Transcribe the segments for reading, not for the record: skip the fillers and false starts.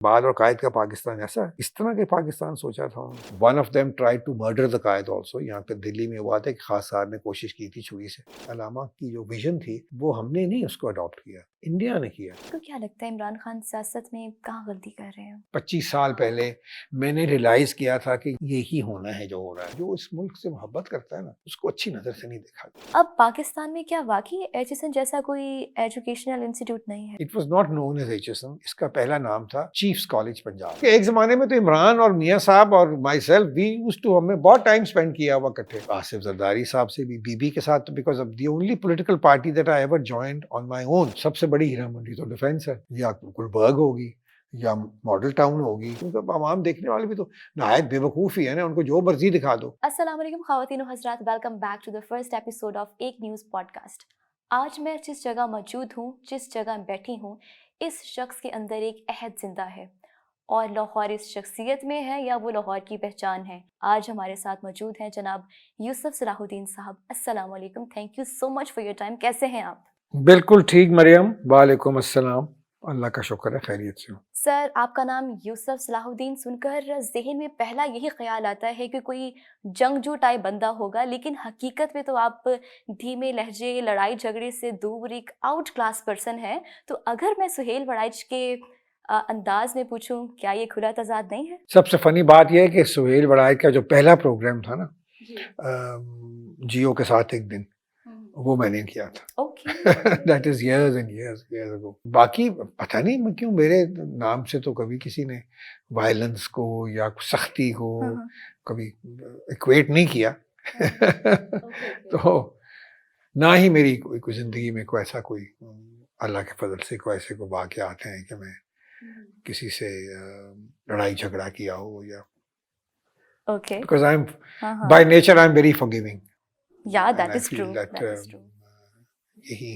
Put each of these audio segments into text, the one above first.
बाल और कायद का पाकिस्तान ऐसा इस तरह के पाकिस्तान सोचा था। One of them tried to murder the Quaid also. यहाँ पे दिल्ली में हुआ था कि खास साहब ने कोशिश की थी छुरी से। अलामा की जो विजन थी वो हमने नहीं उसको अडॉप्ट किया, इंडिया ने किया। तो क्या लगता है इमरान खान सियासत में कहाँ गलती कर रहे हैं? 25 साल पहले मैंने रियलाइज किया था कि यही होना है जो हो रहा है। जो इस मुल्क से मोहब्बत करता है ना उसको अच्छी नजर से नहीं देखा। अब पाकिस्तान में क्या वाकई एचएसएन जैसा कोई एजुकेशनल इंस्टीट्यूट नहीं है? It was not known as HSN. इसका पहला नाम था चीफ्स कॉलेज पंजाब। एक जमाने में तो इमरान और मियाँ साहब और myself we used to, हमने बहुत टाइम स्पेंड किया हुआ इकट्ठे। आसिफ जरदारी साहब से भी, बीबी के साथ, because of the only political party that I ever joined on my own. सबसे बड़ी हीरा मंडी तो डिफेंस है, या गुलबर्ग होगी या मॉडल टाउन होगी, क्योंकि आवाम देखने वाले भी तो नहायत बेवकूफ़ ही है ना, उनको जो मर्जी दिखा दो। अस्सलाम वालेकुम ख़वातीन और हज़रात, welcome back to the first episode of एक न्यूज़ पॉडकास्ट। आज मैं जिस जगह मौजूद हूँ, जिस जगह बैठी हूँ, इस शख्स के अंदर एक अहद जिंदा है और लाहौर इस शख्सियत में है या वो लाहौर की पहचान है। आज हमारे साथ मौजूद हैं जनाब यूसुफ सलाहुद्दीन साहब। अस्सलाम वालेकुम, thank you so much for your time. कैसे हैं आप? बिल्कुल ठीक मरियम, वालेकुम अस्सलाम। अल्लाह का शुक्र है, खैरियत से हूँ। सर, आपका नाम यूसुफ सलाहुद्दीन सुनकर जहन में पहला यही ख्याल आता है कि कोई जंगजू टाइप बंदा होगा, लेकिन हकीकत में तो आप धीमे लहजे, लड़ाई झगड़े से दूर एक आउट क्लास पर्सन है। तो अगर मैं सुहेल वड़ाइच के अंदाज में पूछूं, क्या ये खुला तजाद नहीं है? सबसे फनी बात यह है कि सुहेल वड़ाइच का जो पहला प्रोग्राम था ना जियो के साथ एक दिन, वो मैंने किया था। Okay. That is years and years ago। बाकी पता नहीं क्यों मेरे नाम से तो कभी किसी ने वायलेंस को या सख्ती को कभी इक्वेट नहीं किया। तो ना ही मेरी कोई जिंदगी में कोई ऐसा कोई अल्लाह के फजल से कोई ऐसे को वाक़े आते हैं कि मैं किसी से लड़ाई झगड़ा किया हो या okay. Because I am by nature I am very forgiving. Yeah that is true, that is true. यही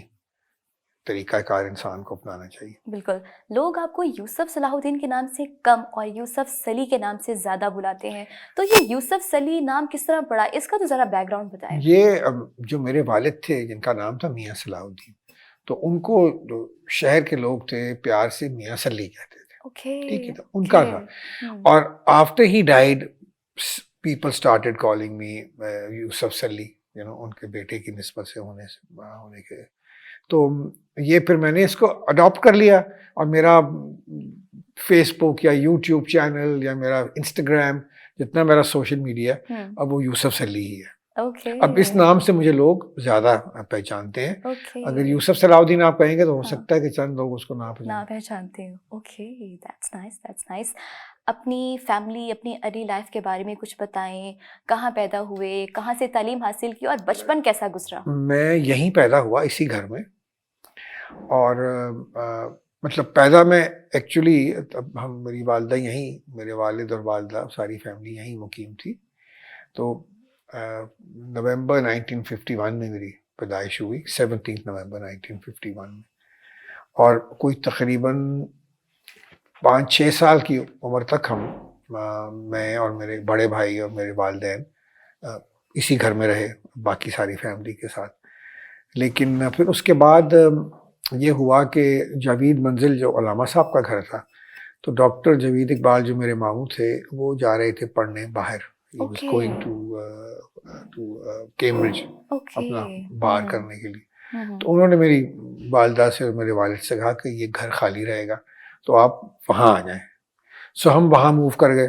तरीकाकार इंसान को अपनाना चाहिए। बिल्कुल। लोग आपको यूसुफ सलाहुद्दीन के नाम से कम और यूसुफ सली के नाम से ज्यादा बुलाते हैं, तो ये यूसुफ सली नाम किस तरह पड़ा, इसका तो जरा बैकग्राउंड बताएं। ये जो मेरे वालिद थे जिनका नाम था मियाँ सलाहुद्दीन, तो उनको जो शहर के लोग थे प्यार से मियाँ सली कहते थे। ओके, ठीक है, तो उनका था। और after he died people started calling me Yusuf सली, यू नो, उनके बेटे की निस्बत से होने के। तो ये फिर मैंने इसको अडॉप्ट कर लिया और मेरा फेसबुक या यूट्यूब चैनल या मेरा इंस्टाग्राम, जितना मेरा सोशल मीडिया, अब वो यूसुफ सली ही है। ओके। अब इस नाम से मुझे लोग ज्यादा पहचानते हैं। ओके। अगर यूसुफ सलाहुद्दीन आप कहेंगे तो हो सकता है कि चंद लोग उसको ना पहचानते हो। Okay, that's nice, that's nice. अपनी फैमिली, अपनी अर्ली लाइफ के बारे में कुछ बताएं। कहाँ पैदा हुए, कहाँ से तालीम हासिल की और बचपन कैसा गुजरा? मैं यहीं पैदा हुआ, इसी घर में। और मतलब पैदा में एक्चुअली हम, मेरी वालदा यहीं, मेरे वालिद और वालदा सारी फैमिली यहीं मुकीम थी। तो नवंबर 1951 में मेरी पैदाइश हुई, 17 नवंबर 1951 में। और कोई तकरीबन 5-6 साल की उम्र तक हम, मैं और मेरे बड़े भाई और मेरे वालिदैन इसी घर में रहे, बाकी सारी फैमिली के साथ। लेकिन फिर उसके बाद ये हुआ कि जावेद मंजिल जो अलामा साहब का घर था, तो डॉक्टर जावेद इकबाल जो मेरे मामू थे वो जा रहे थे पढ़ने बाहर। He was going to Cambridge अपना बाहर करने के लिए। तो उन्होंने मेरी वालदा से और मेरे वालिद से कहा कि ये घर खाली रहेगा तो आप वहाँ आ जाएं। सो हम वहाँ मूव कर गए।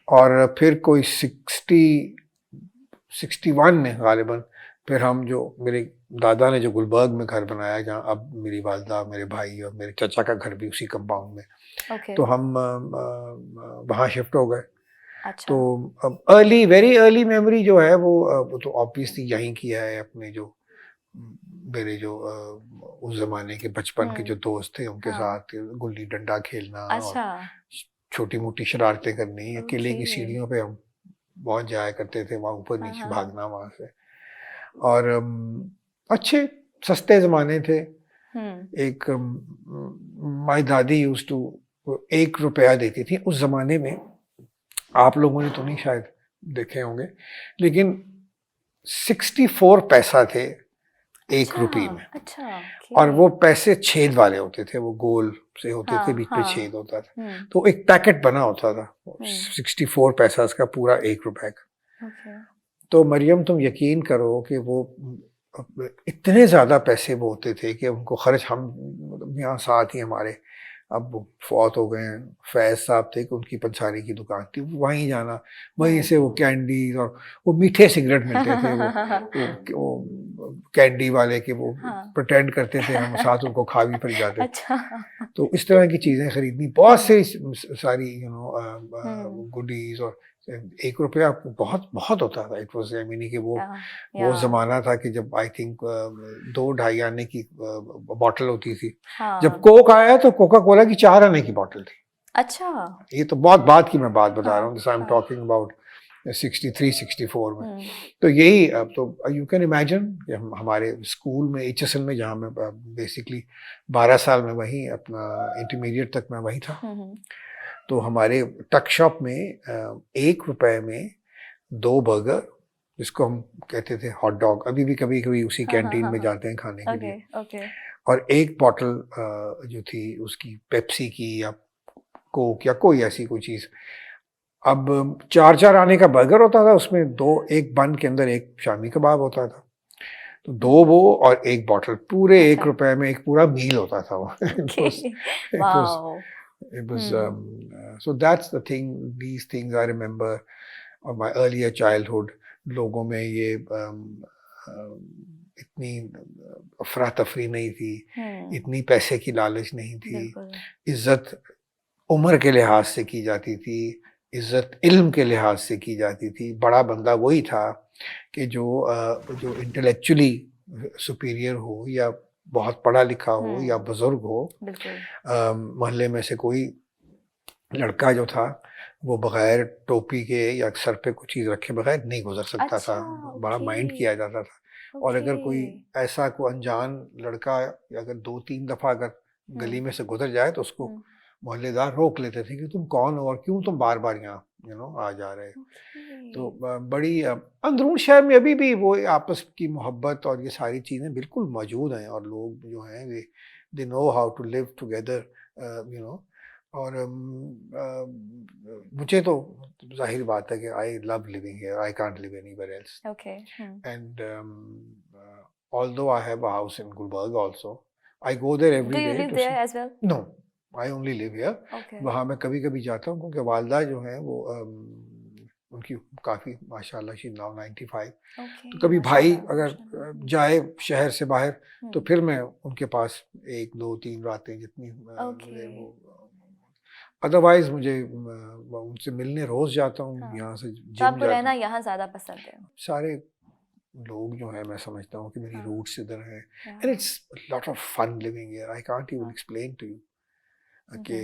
और फिर कोई 61 में गालिबन फिर हम, जो मेरे दादा ने जो गुलबर्ग में घर बनाया, जहाँ अब मेरी वालदा, मेरे भाई और मेरे चाचा का घर भी उसी कंपाउंड में, तो हम वहाँ शिफ्ट हो गए। अच्छा। तो अब वेरी अर्ली मेमोरी जो है वो तो ऑब्वियसली यहीं की है। अपने जो मेरे जो उस जमाने के बचपन के जो दोस्त थे उनके साथ गुल्ली डंडा खेलना और छोटी मोटी शरारतें करनी। किले की सीढ़ियों पे हम बहुत जाया करते थे, वहाँ ऊपर नीचे भागना वहाँ से। और अच्छे सस्ते ज़माने थे। एक माई दादी यूज्ड टू 1 रुपया देती थी उस ज़माने में। आप लोगों ने तो नहीं शायद देखे होंगे, लेकिन 64 पैसा थे 1 रुपये में। अच्छा, और वो पैसे छेद वाले होते थे, वो गोल से होते थे, बीच में छेद होता था। तो एक पैकेट बना होता था 64 पैसा का, पूरा 1 रुपए का। तो मरियम तुम यकीन करो कि वो इतने ज़्यादा पैसे वो होते थे कि उनको खर्च, हम यहाँ साथ ही हमारे अब वो फौत हो गए हैं, फैज़ साहब थे कि उनकी पंसारी की दुकान थी, वहीं जाना, वहीं से वो कैंडीज और वो मीठे सिगरेट मिलते थे, वो कैंडी वाले के, वो प्रिटेंड करते थे, हम साथ उनको खा भी फिर जाते। तो इस तरह की चीज़ें खरीदनी, बहुत सी सारी गुडीज, और 1 रुपया बहुत बहुत होता था। इट वाज, आई मीन कि वो ज़माना था कि जब आई थिंक 2-2.5 आने की बॉटल होती थी। जब कोक आया तो कोका कोला की 4 आने की बॉटल थी। अच्छा, ये तो बहुत बाद की मैं बात बता रहा हूँ, आई एम टॉकिंग अबाउट 63-64 में। तो यही, अब तो यू कैन इमेजिन कि हमारे स्कूल में HSN में, जहाँ मैं बेसिकली 12 साल में वहीं अपना इंटरमीडिएट तक मैं वहीं था, तो हमारे टक शॉप में 1 रुपए में 2 बर्गर, जिसको हम कहते थे हॉट डॉग, अभी भी कभी कभी उसी कैंटीन में जाते हैं खाने के लिए, और 1 बॉटल जो थी उसकी पेप्सी की या कोक या कोई ऐसी कोई चीज़। अब 4-4 आने का बर्गर होता था, उसमें 2, एक बन के अंदर 1 शामी कबाब होता था, तो 2 वो और 1 बॉटल, पूरे 1 रुपए में एक पूरा मील होता था वो। It was so that's the thing, these things I remember of my earlier childhood. लोगों में ये इतनी अफरा तफरी नहीं थी, इतनी पैसे की लालच नहीं थी, इज्जत उम्र के लिहाज से की जाती थी, इज्जत इल्म के लिहाज से की जाती थी। बड़ा बंदा वही था कि जो इंटेलेक्चुअली सुपीरियर हो, या बहुत पढ़ा लिखा हो, या बुजुर्ग हो। मोहल्ले में से कोई लड़का जो था वो बगैर टोपी के या सर पे कुछ चीज़ रखे बगैर नहीं गुजर सकता था, बड़ा माइंड किया जाता था। और अगर कोई ऐसा कोई अनजान लड़का अगर 2-3 दफ़ा अगर गली में से गुजर जाए तो उसको मोहल्लेदार रोक लेते थे कि तुम कौन हो और क्यों तुम बार बार यहाँ आ जा रहे हो। तो बड़ी अंदरून शहर में अभी भी वो आपस की मोहब्बत और ये सारी चीज़ें बिल्कुल मौजूद हैं, और लोग जो हैं वे they know how to live together, और मुझे तो जाहिर बात है कि I love living here, I can't live anywhere else. And although I have a house in Gulbarga also, I go there every day. Do you live there as well? No, I only live here. वहाँ मैं कभी कभी जाता हूँ क्योंकि वालदा जो है वो उनकी काफ़ी माशाल्लाह शी नाउ 95। तो कभी भाई अगर जाए शहर से बाहर तो फिर मैं उनके पास 1-2-3 रातें जितनी वो, अदरवाइज मुझे उनसे मिलने रोज जाता हूँ। यहाँ से तो आपको रहना यहाँ ज़्यादा पसंद है? सारे लोग जो है मैं समझता हूँ कि मेरी रूट्स इधर है, and it's lot of fun living here. I can't even explain to you कि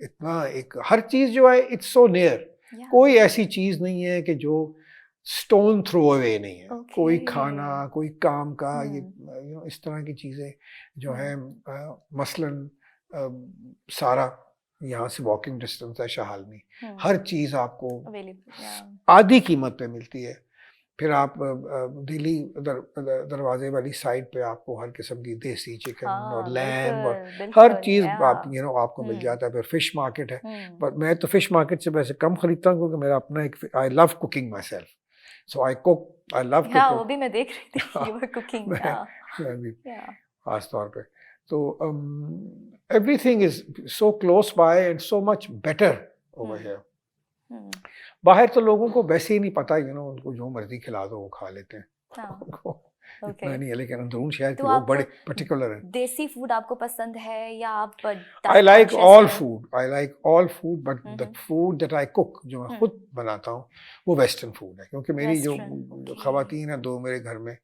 इतना एक हर चीज़ जो है इट्स सो नियर। कोई ऐसी चीज़ नहीं है कि जो स्टोन थ्रो अवे नहीं है। कोई खाना, कोई काम का, ये इस तरह की चीज़ें जो है, मसलन सारा यहाँ से वॉकिंग डिस्टेंस है शाहालमी, हर चीज़ आपको आधी कीमत पे मिलती है। फिर आप दिल्ली दरवाजे वाली साइड पे आपको हर किस्म की देसी चिकन और लैम्ब और हर चीज़ आप आपको मिल जाता है। फिर फिश मार्केट है, पर मैं तो फिश मार्केट से वैसे कम खरीदता हूँ क्योंकि मेरा अपना एक, I love cooking my self, so I cook, I love cooking. वो भी मैं देख रही थी, you were cooking, खास तौर पे। तो everything is so close by and so much better over here. बाहर तो लोगों को वैसे ही नहीं पता, उनको जो मर्जी खिला दो वो खा लेते हैं। इतना नहीं है, लेकिन अंदरून शहर के लोग बड़े पर्टिकुलर हैं। देसी फूड आपको पसंद है या आप? I like all food. I like all food, but the food that I cook, जो मैं खुद बनाता हूँ, वो वेस्टर्न फूड है। क्योंकि मेरी जो खवातीन है 2 मेरे घर में,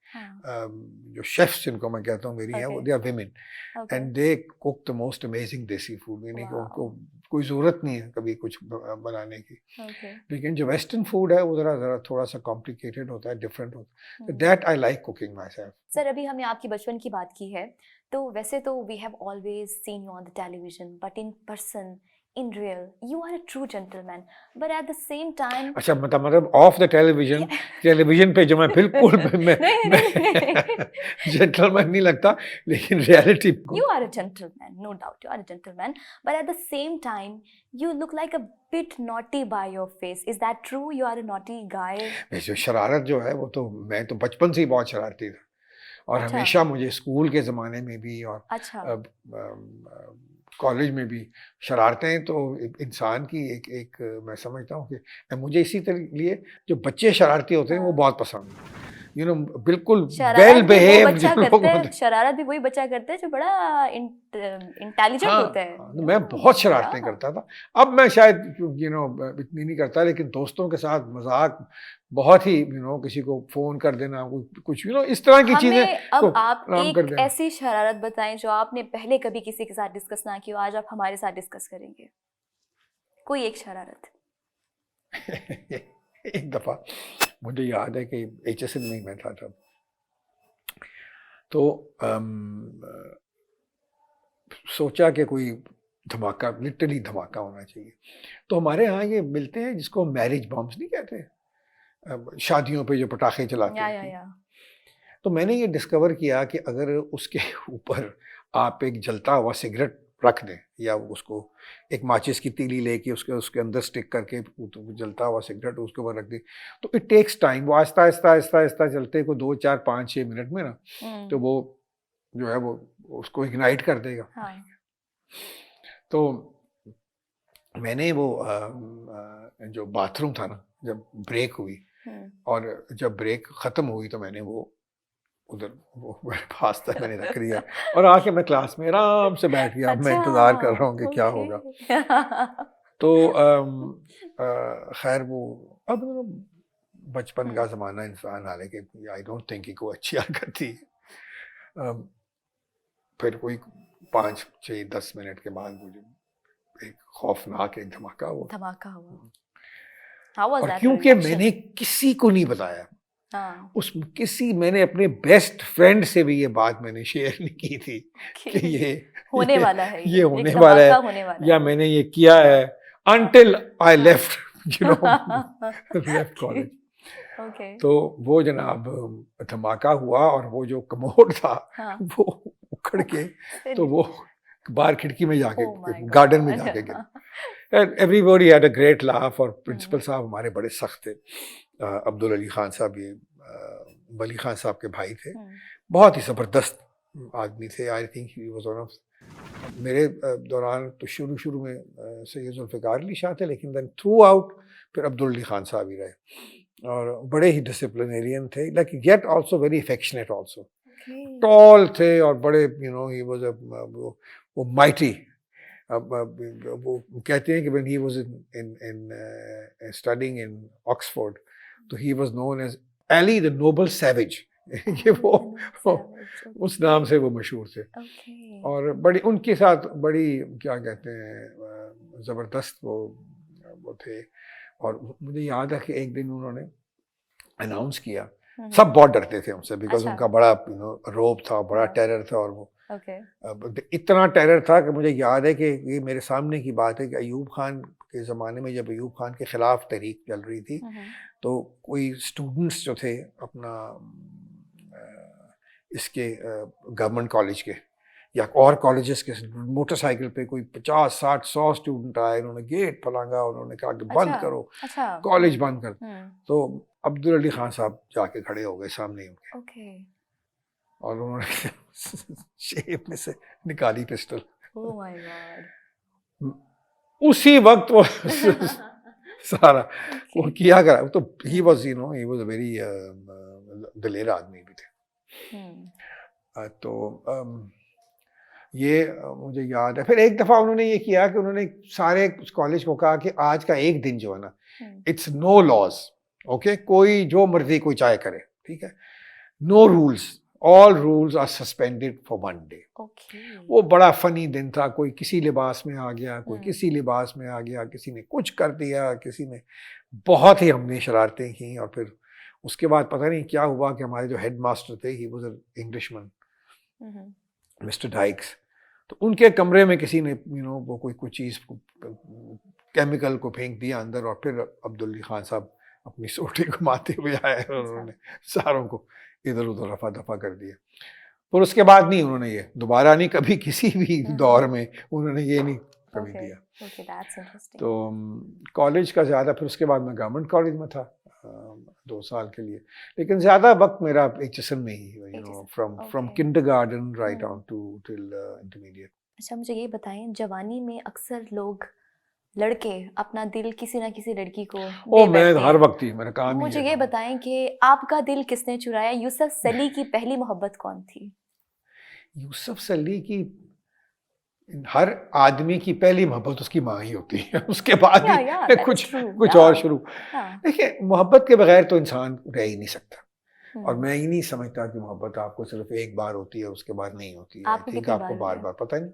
जो शेफ्स जिनको मैं कहता हूँ मेरी हैं, वो they are women and they cook the most amazing देसी food। यानी कि उनको कोई ज़रूरत नहीं है कभी कुछ बनाने की। लेकिन जो वेस्टर्न फूड है वो ज़रा थोड़ा सा कॉम्प्लिकेटेड होता है, डिफरेंट होता है। That I like cooking my self. Sir, अभी हमने आपकी बचपन की बात की है, तो वैसे तो we have always seen you on the television, but in person in real you are a true gentleman, but at the same time अच्छा, मतलब ऑफ द टेलीविजन पे जो मैं बिल्कुल मैं जेंटलमैन नहीं लगता, लेकिन reality you are a gentleman, no doubt you are a gentleman, but at the same time you look like a bit naughty by your face. Is that true? You are a naughty guy? वैसे शरारत जो है वो तो मैं तो बचपन से ही बहुत शरारती था, और अच्छा। हमेशा मुझे स्कूल के ज़माने में भी और अच्छा। कॉलेज में भी शरारतें तो इंसान की एक मैं समझता हूँ कि मुझे इसी तरह लिए जो बच्चे शरारती होते हैं वो हाँ। बहुत पसंद है, बिल्कुल शरारत वेल भी वो बिहेव बच्चा जो लोग करते होते हैं, हैं। शरारत भी वही बच्चा करते हैं जो बड़ा इंटेलिजेंट हाँ, होता है। मैं बहुत शरारतें या करता था। अब मैं शायद इतनी नहीं करता, लेकिन दोस्तों के साथ मजाक बहुत ही किसी को फोन कर देना, कुछ इस तरह की चीजें हमें अब को आप आराम कर एक देना। ऐसी शरारत बताएं जो आपने पहले कभी किसी के साथ डिस्कस ना की हो, आज आप हमारे साथ डिस्कस करेंगे। कोई एक शरारत। एक दफा मुझे याद है कि HSN में मैं था तब, तो सोचा कि कोई धमाका, लिटरली धमाका होना चाहिए। तो हमारे यहाँ ये मिलते हैं जिसको मैरिज बॉम्ब्स नहीं कहते, शादियों पे जो पटाखे चलाते हैं। या तो मैंने ये डिस्कवर किया कि अगर उसके ऊपर आप एक जलता हुआ सिगरेट रख दें, या उसको एक माचिस की तीली लेके उसके अंदर स्टिक करके जलता हुआ सिगरेट उसके ऊपर रख दें, तो इट टेक्स टाइम। वो आहिस्ता आहिस्ता आहिस्ता आहिस्ता चलते को 2, 4, 5, 6 मिनट में ना, तो वो जो है वो उसको इग्नाइट कर देगा। हाँ। तो मैंने वो जो बाथरूम था ना, जब ब्रेक हुई और जब ब्रेक ख़त्म हुई, तो मैंने वो उधर वो मेरे पास था, मैंने रख दिया और आके मैं क्लास में आराम से बैठ गया। अब मैं इंतज़ार कर रहा हूँ कि क्या होगा। तो खैर वो अब बचपन का ज़माना, इंसान हालांकि आई डोंट थिंक कि कोई अच्छी हरकत थी। फिर कोई 5, 6, 10 मिनट के बाद मुझे एक खौफनाक एक धमाका हुआ। How was और that क्योंकि reaction? मैंने किसी को नहीं बताया, हाँ। मैंने अपने बेस्ट फ्रेंड से भी ये बात मैंने शेयर नहीं की थी कि ये होने वाला है, ये होने एक वाला धमाका है, होने वाला या है। मैंने ये किया है, until I left college. Okay. तो वो जनाब धमाका हुआ, और वो जो कमोड था हाँ। वो उखड़ के तो वो बाहर खिड़की में जाके Oh my गार्डन में God. जाके गिरा। Everybody had a great laugh, और प्रिंसिपल साहब हमारे बड़े सख्त थे। अब्दुल अली खान साहब, ये वली खान साहब के भाई थे, बहुत ही ज़बरदस्त आदमी थे। I think he was one of मेरे दौरान तो शुरू में सैयद जुल्फ़िकार अली शाह थे, लेकिन देन थ्रू आउट फिर अब्दुल अली खान साहब ही रहे, और बड़े ही डिसिप्लिनेरियन थे, like yet also very affectionate also. Tall थे और बड़े ही वाज वो माइटी। अब वो कहते हैं कि when he was in studying in Oxford, तो he was known as Ali the noble savage. ये वो उस नाम से वो मशहूर थे। और बड़ी उनके साथ बड़ी क्या कहते हैं ज़बरदस्त वो थे। और मुझे याद है कि एक दिन उन्होंने अनाउंस किया, सब बहुत डरते थे उनसे, बिकॉज उनका बड़ा रोब था, बड़ा टेरर था, और वो इतना टेरर था कि मुझे याद है कि ये मेरे सामने की बात है कि अयूब खान के ज़माने में, जब अयूब खान के ख़िलाफ़ तहरीक चल रही थी, तो कोई स्टूडेंट्स जो थे अपना इसके गवर्नमेंट कॉलेज के या और कॉलेजेस के, मोटरसाइकिल पे कोई 50, 60, 100 स्टूडेंट आए, उन्होंने गेट फलांगा, उन्होंने कहा कि बंद करो, कॉलेज बंद कर। तो अब्दुल अली खान साहब जाके खड़े हो गए सामने उनके, और उन्होंने जेब में से निकाली पिस्टल। Oh my God. उसी वक्त वो सारा वो किया करा। तो ही वाज अ वेरी दिलेर आदमी भी थे। तो ये मुझे याद है। फिर एक दफ़ा उन्होंने ये किया कि उन्होंने सारे कॉलेज को कहा कि आज का एक दिन जो है ना, इट्स नो लॉज, ओके, कोई जो मर्जी कोई चाहे करे, ठीक है, no rules, all rules are suspended for 1 day. वो बड़ा फनी दिन था। कोई किसी लिबास में आ गया, कोई किसी लिबास में आ गया, किसी ने कुछ कर दिया, किसी ने बहुत ही हमने शरारतें की। और फिर उसके बाद पता नहीं क्या हुआ कि हमारे जो हेड मास्टर थे, he was an Englishman, mister dykes, तो उनके कमरे में किसी ने वो कोई चीज़ केमिकल को फेंक दिया अंदर, और फिर अब्दुल्ली खान साहब अपनी सोटी घुमाते हुए आए और उन्होंने सारों को इधर उधर रफा दफा कर दिया। और उसके बाद नहीं, उन्होंने ये दोबारा नहीं कभी किसी भी दौर में उन्होंने ये नहीं कभी दिया। तो कॉलेज का ज़्यादा, फिर उसके बाद मैं गवर्नमेंट कॉलेज में था 2 साल के लिए, लेकिन ज़्यादा वक्त मेरा HSN में ही, from kindergarten right on to till intermediate. अच्छा, मुझे ये बताएं, जवानी में अक्सर लोग लड़के अपना दिल किसी ना किसी लड़की को मैं हर वक्त ही, मेरा काम ही है। मुझे ये बताएं कि आपका दिल किसने चुराया? यूसुफ सली की पहली मोहब्बत कौन थी? यूसुफ सली की, हर आदमी की पहली मोहब्बत उसकी माँ ही होती है, उसके बाद ही कुछ और शुरू। देखिए, मोहब्बत के बगैर तो इंसान रह ही नहीं सकता, और मैं ही नहीं समझता कि मोहब्बत आपको सिर्फ एक बार होती है, उसके बाद नहीं होती है। आई थिंक आपको बार बार, पता नहीं,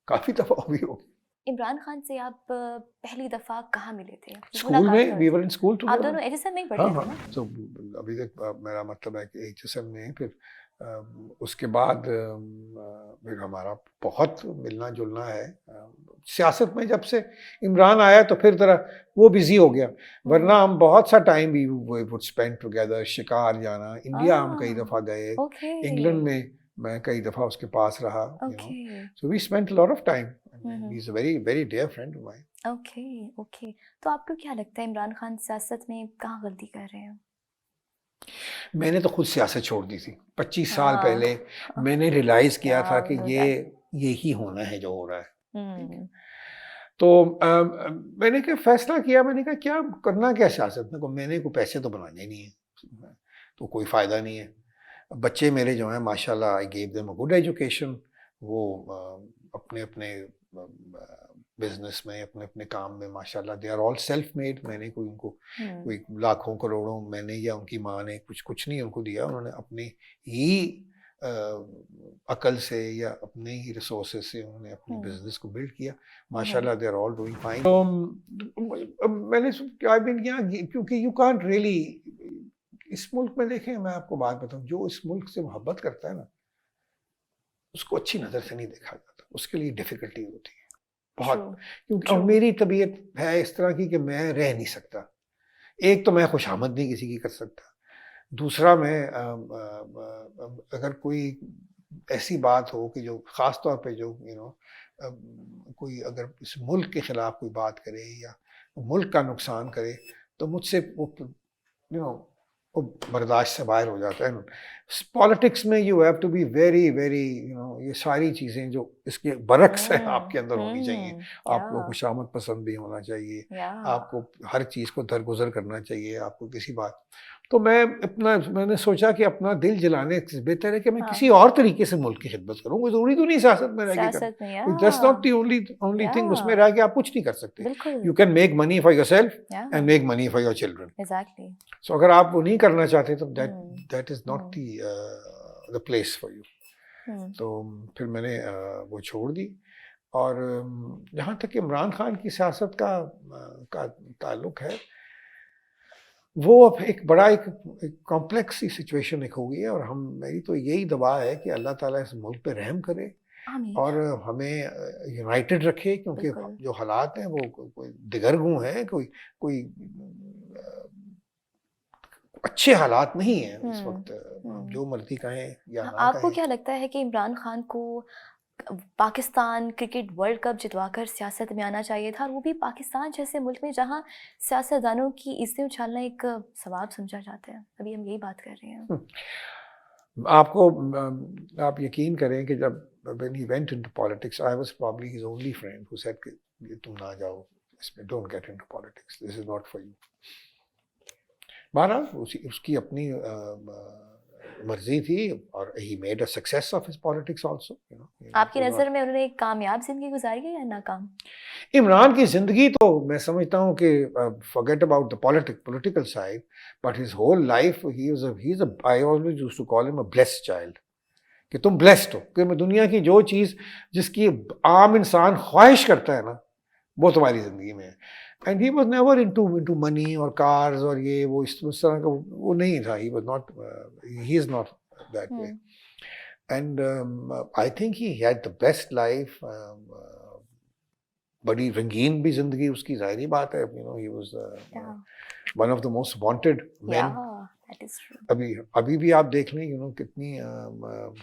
काफी दफा हुई होगी। इमरान खान से आप पहली दफा कहाँ मिले थे? स्कूल में, we were in school together. आप दोनों HSN में ही पढ़ते थे ना? तो अभी तक मेरा मतलब है कि HSN में, फिर उसके बाद फिर हमारा बहुत मिलना जुलना है। सियासत में जब से इमरान आया तो फिर तरह वो बिजी हो गया, वरना हम बहुत सा टाइम भी वुड स्पेंड टुगेदर। शिकार जाना, इंडिया हम कई दफ़ा गए, इंग्लैंड में मैं कई दफ़ा उसके पास रहा, so we spent a lot of time. He is a very very dear friend of mine. Okay. तो आपको क्या लगता है इमरान खान सियासत में कहाँ गलती कर रहे हैं? मैंने तो खुद सियासत छोड़ दी थी 25 साल पहले। मैंने रियलाइज किया था कि ये ही होना है जो हो रहा है। तो मैंने क्या फैसला किया, मैंने कहा क्या करना, क्या सियासत में, मैंने को पैसे तो बनाने नहीं है, तो कोई फ़ायदा नहीं है। बच्चे मेरे जो हैं माशाल्लाह, I gave them a good education. वो अपने अपने बिजनेस में, अपने अपने काम में माशाल्लाह they are all self made. मैंने कोई उनको कोई लाखों करोड़ों मैंने या उनकी माँ ने कुछ नहीं उनको दिया। उन्होंने अपनी ही अकल से या अपने ही रिसोर्सेज से उन्होंने अपने बिजनेस को बिल्ड किया। माशाल्लाह they are all doing fine. मैंने क्या किया, क्योंकि यू कांट रियली, इस मुल्क में देखें, मैं आपको बात बताऊं, जो इस मुल्क से मोहब्बत करता है ना, उसको अच्छी नज़र से नहीं देखा जाता, उसके लिए डिफ़िकल्टी होती है बहुत। क्योंकि मेरी तबीयत है इस तरह की कि मैं रह नहीं सकता। एक तो मैं खुशामद नहीं किसी की कर सकता, दूसरा मैं अगर कोई ऐसी बात हो कि जो ख़ास तौर पे जो कोई अगर इस मुल्क के ख़िलाफ़ कोई बात करे या मुल्क का नुकसान करे, तो मुझसे वो बर्दाश्त से बाहर हो जाता है। पॉलिटिक्स में you have to be very very, ये सारी चीज़ें जो इसके बरक्स है आपके अंदर होनी चाहिए। आपको खुशामद पसंद भी होना चाहिए, आपको हर चीज़ को दरगुजर करना चाहिए, आपको किसी बात। तो मैंने सोचा कि अपना दिल जलाने से बेहतर है कि मैं किसी और तरीके से मुल्क की खिदमत करूँ। कोई ज़रूरी तो नहीं सियासत में रह के करना, that's not the only thing. उसमें रह के आप कुछ नहीं कर सकते। You can make money for yourself and make money for your children. Exactly. So अगर आप वो नहीं करना चाहते तो that is not the place for you. तो फिर मैंने वो छोड़ दी। और जहाँ तक इमरान खान की सियासत का ताल्लुक है, वो अब एक बड़ा एक कॉम्प्लेक्स सी सिचुएशन एक हो गई है, और मेरी तो यही दुआ है कि अल्लाह ताला इस मुल्क पे रहम करे और हमें यूनाइटेड रखे, क्योंकि जो हालात हैं वो कोई दिगरगू हैं, कोई अच्छे हालात नहीं है इस वक्त। जो मर्जी कहें या ना आपको क्या लगता है कि इमरान खान को पाकिस्तान क्रिकेट वर्ल्ड कप जितवाकर सियासत में आना चाहिए था, और वो भी पाकिस्तान जैसे मुल्क में जहां सियासतदानों की इज्जतें उछालना एक सवाब समझा जाता है? अभी हम यही बात कर रहे हैं। आप यकीन करें कि जब when he went into politics, I was probably his only friend who said कि तुम ना जाओ इसमें, don't get into politics, this is not for you। बहरहाल उसकी अपनी मर्जी थी, और he made a success of his politics also। आपकी नज़र में उन्होंने एक कामयाब जिंदगी गुजारी है या नाकाम? इमरान की जिंदगी तो मैं समझता हूँ कि forget about the political side, but his whole life I always used to call him a blessed child। कि तुम ब्लेस्ड हो, कि दुनिया की जो चीज़ जिसकी आम इंसान ख्वाहिश करता है ना, वो तुम्हारी ज़िंदगी में है। And he was never into money और कार्स और ये वो इस तरह का वो नहीं था। He is not that way. And I think he had the best life. बड़ी रंगीन भी जिंदगी उसकी, जाहिर बात है, he was Yeah. one of the most wanted men. Yeah, that is true. अभी भी आप देख लें, कितनी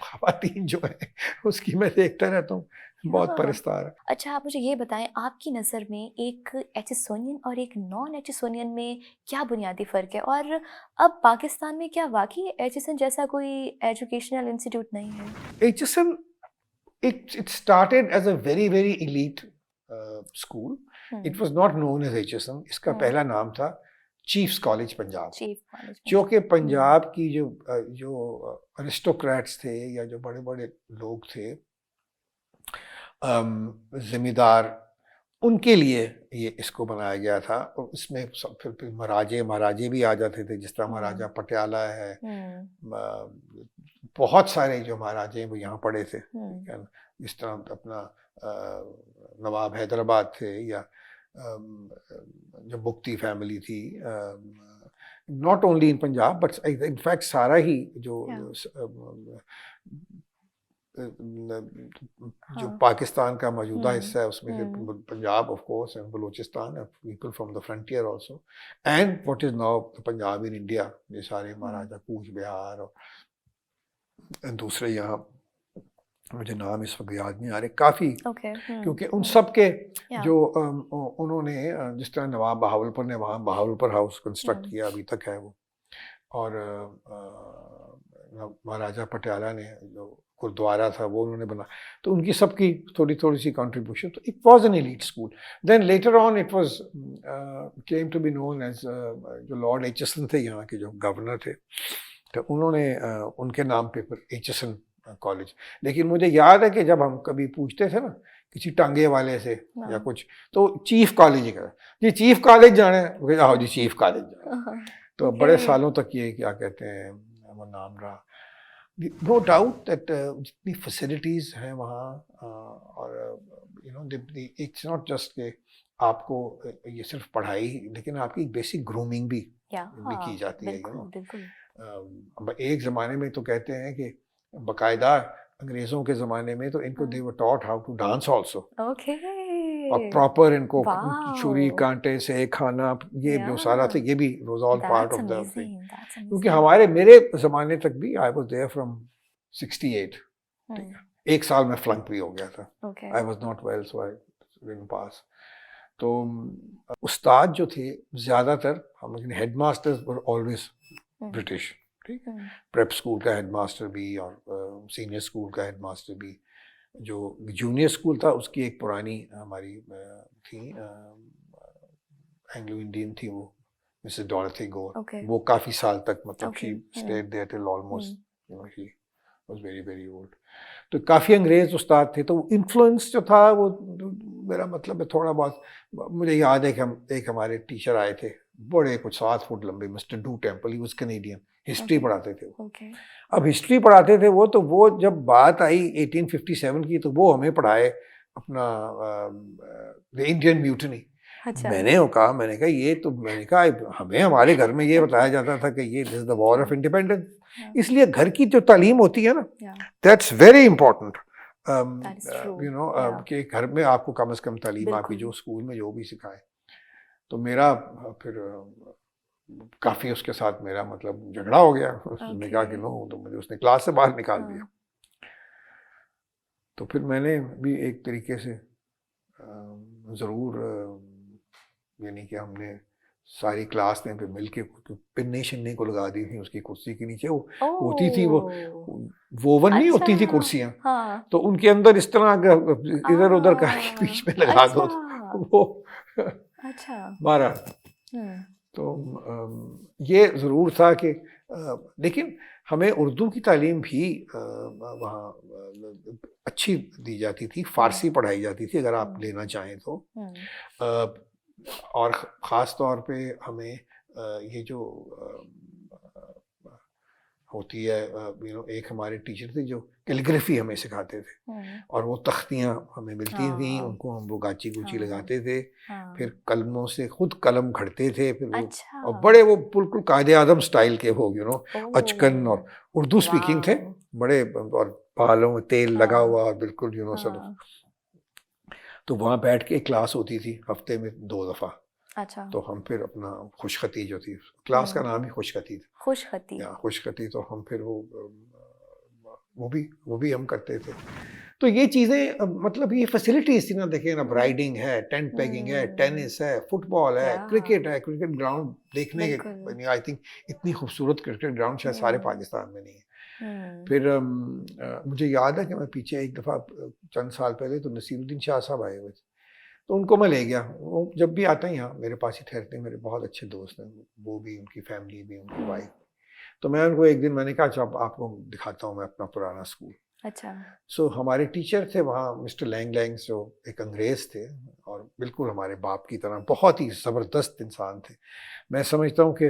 खवातीन जो है उसकी मैं देखता रहता हूँ, बहुत हाँ। परस्तार है। अच्छा, आप मुझे ये बताएं, आपकी नज़र में एक एचिसोनियन और एक नॉन एचिसोनियन में क्या बुनियादी फ़र्क है, और अब पाकिस्तान में क्या वाकई एचिसन जैसा कोई एजुकेशनल इंस्टीट्यूट नहीं है? HSN, it started as a very very elite school. It was not known as HSN. इसका पहला नाम था chiefs college Punjab, chief college जो कि पंजाब की जो अरिस्टोक्रेट्स थे या जो बड़े बड़े लोग थे, जिम्मेदार, उनके लिए ये इसको बनाया गया था। और इसमें फिर महाराजे भी आ जाते थे, जिस तरह महाराजा पटियाला है, बहुत सारे जो महाराजे हैं वो यहाँ पढ़े थे। जिस तरह अपना नवाब हैदराबाद थे, या जो मुक्ति फैमिली थी, not only in Punjab but in fact सारा ही जो पाकिस्तान का मौजूदा हिस्सा है उसमें से Punjab of course and Balochistan, people from the frontier also, and what is now Punjab in India, ये सारे महाराजा कूच बिहार और दूसरे, यहाँ मुझे नाम इस वक्त याद नहीं आ रहे, काफ़ी क्योंकि उन सब के जो उन्होंने, जिस तरह नवाब बहावलपुर ने वहाँ बहावलपुर हाउस कंस्ट्रक्ट किया, अभी तक है वो, और महाराजा पटियाला ने जो गुरुद्वारा था वो उन्होंने बना, तो उनकी सबकी थोड़ी थोड़ी सी कंट्रीब्यूशन। तो it was an elite school. Then later on it was came to be known as, जो लॉर्ड एचसन थे यहाँ के जो गवर्नर थे, तो उन्होंने उनके नाम पे पर एचसन कॉलेज। लेकिन मुझे याद है कि जब हम कभी पूछते थे ना किसी टांगे वाले से या कुछ, तो चीफ कॉलेज ही कहा जी, चीफ कॉलेज जाना है, आओ जी चीफ कॉलेज जाना। तो बड़े सालों तक ये क्या कहते हैं वो नाम रहा। नो डाउट दैट जितनी फैसिलिटीज़ हैं वहाँ, और इट्स नॉट जस्ट के आपको ये सिर्फ पढ़ाई, लेकिन आपकी बेसिक ग्रूमिंग भी की जाती है। एक ज़माने में तो कहते हैं कि बाकायदा अंग्रेज़ों के ज़माने में तो इनको they were taught how to dance also, और प्रॉपर इनको छुरी कांटे से खाना, ये जो सारा था, ये भी was all part of the thing. क्योंकि मेरे ज़माने तक भी आई वाज देयर फ्रॉम 68, एक साल में फ्लंक भी हो गया था, I was not well so I didn't pass. तो उस्ताद जो थे ज़्यादातर, हम हेडमास्टर्स वर ऑलवेज ब्रिटिश, ठीक है, प्रेप स्कूल का हेडमास्टर भी और सीनियर स्कूल का हेडमास्टर भी। जो जूनियर स्कूल था उसकी एक पुरानी हमारी थी, एंग्लो इंडियन थी, वो मिसेस डॉरथी गोर, वो काफ़ी साल तक, मतलब she stayed there till almost, she was very very old. तो काफ़ी अंग्रेज़ उस्ताद थे, तो इन्फ्लुएंस जो था वो, मेरा मतलब है थोड़ा बहुत, मुझे याद है कि एक हमारे टीचर आए थे, बड़े कुछ 7 फुट लंबे, mister do temple, he was Canadian, history पढ़ाते थे वो। अब हिस्ट्री पढ़ाते थे वो, तो वो जब बात आई 1857 की, तो वो हमें पढ़ाए अपना द इंडियन म्यूटनी। मैंने कहा ये तो, मैंने कहा हमें हमारे घर में ये बताया जाता था कि ये this is the war of independence. इसलिए घर की जो तालीम होती है ना, दैट्स वेरी इंपॉर्टेंट, कि घर में आपको कम से कम तालीम आपकी जो स्कूल में जो भी सिखाए। तो मेरा फिर काफ़ी उसके साथ मेरा मतलब झगड़ा हो गया। उसने कहा कि नो, तो मुझे उसने क्लास से बाहर निकाल दिया। तो फिर मैंने भी एक तरीके से ज़रूर, यानी कि हमने सारी क्लास ने फिर मिलके पिन्नी शिन्नी को लगा दी थी उसकी कुर्सी के नीचे। वो होती थी, वो वोवन नहीं होती थी कुर्सियाँ, तो उनके अंदर इस तरह इधर उधर करके बीच में लगा दो, वो मारा। तो ये ज़रूर था कि, लेकिन हमें उर्दू की तालीम भी वहाँ अच्छी दी जाती थी, फ़ारसी पढ़ाई जाती थी अगर आप लेना चाहें तो। और ख़ास तौर पे हमें ये जो होती है, एक हमारे टीचर थे जो कैलीग्राफी हमें सिखाते थे, हम्म, और वो तख्तियाँ हमें मिलती थी, हाँ उनको हम वो गाची गुची हाँ लगाते थे, हाँ। फिर कलमों से खुद कलम घड़ते थे, फिर वो अच्छा। और बड़े वो बिल्कुल कायदे आज़म स्टाइल के वो अचकन, ओह और उर्दू स्पीकिंग थे, वाओ। बड़े, और बालों में तेल लगा हाँ हुआ, और बिल्कुल सब। हाँ। तो वहाँ बैठ के क्लास होती थी हफ्ते में 2 दफ़ा। अच्छा। तो हम फिर अपना खुशखती जो थी, क्लास का हम्म। नाम ही खुशखती था, खुशखती। या खुशखती, तो हम फिर वो भी हम करते थे। तो ये चीज़ें, मतलब ये फैसिलिटीज़ थी ना, देखिए ना, राइडिंग है, टेंट पेगिंग है, हम्म। टेनिस है, फुटबॉल है, या क्रिकेट है, क्रिकेट ग्राउंड देखने बिल्कुल। के, आई थिंक इतनी खूबसूरत क्रिकेट ग्राउंड शायद सारे हम्म। पाकिस्तान में नहीं है। हम्म। फिर मुझे याद है कि मैं पीछे एक दफ़ा चंद साल पहले तो नसीरुद्दीन शाह साहब आए हुए थे, तो उनको मैं ले गया। वो जब भी आते हैं यहाँ मेरे पास ही ठहरते हैं, मेरे बहुत अच्छे दोस्त हैं, वो भी, उनकी फैमिली भी, उनकी हम्म। वाइफ। तो मैं उनको एक दिन मैंने कहा, अच्छा आपको दिखाता हूँ मैं अपना पुराना स्कूल। अच्छा। सो हमारे टीचर थे वहाँ मिस्टर लैंग लैंग, जो एक अंग्रेज़ थे, और बिल्कुल हमारे बाप की तरह बहुत ही ज़बरदस्त इंसान थे। मैं समझता हूँ कि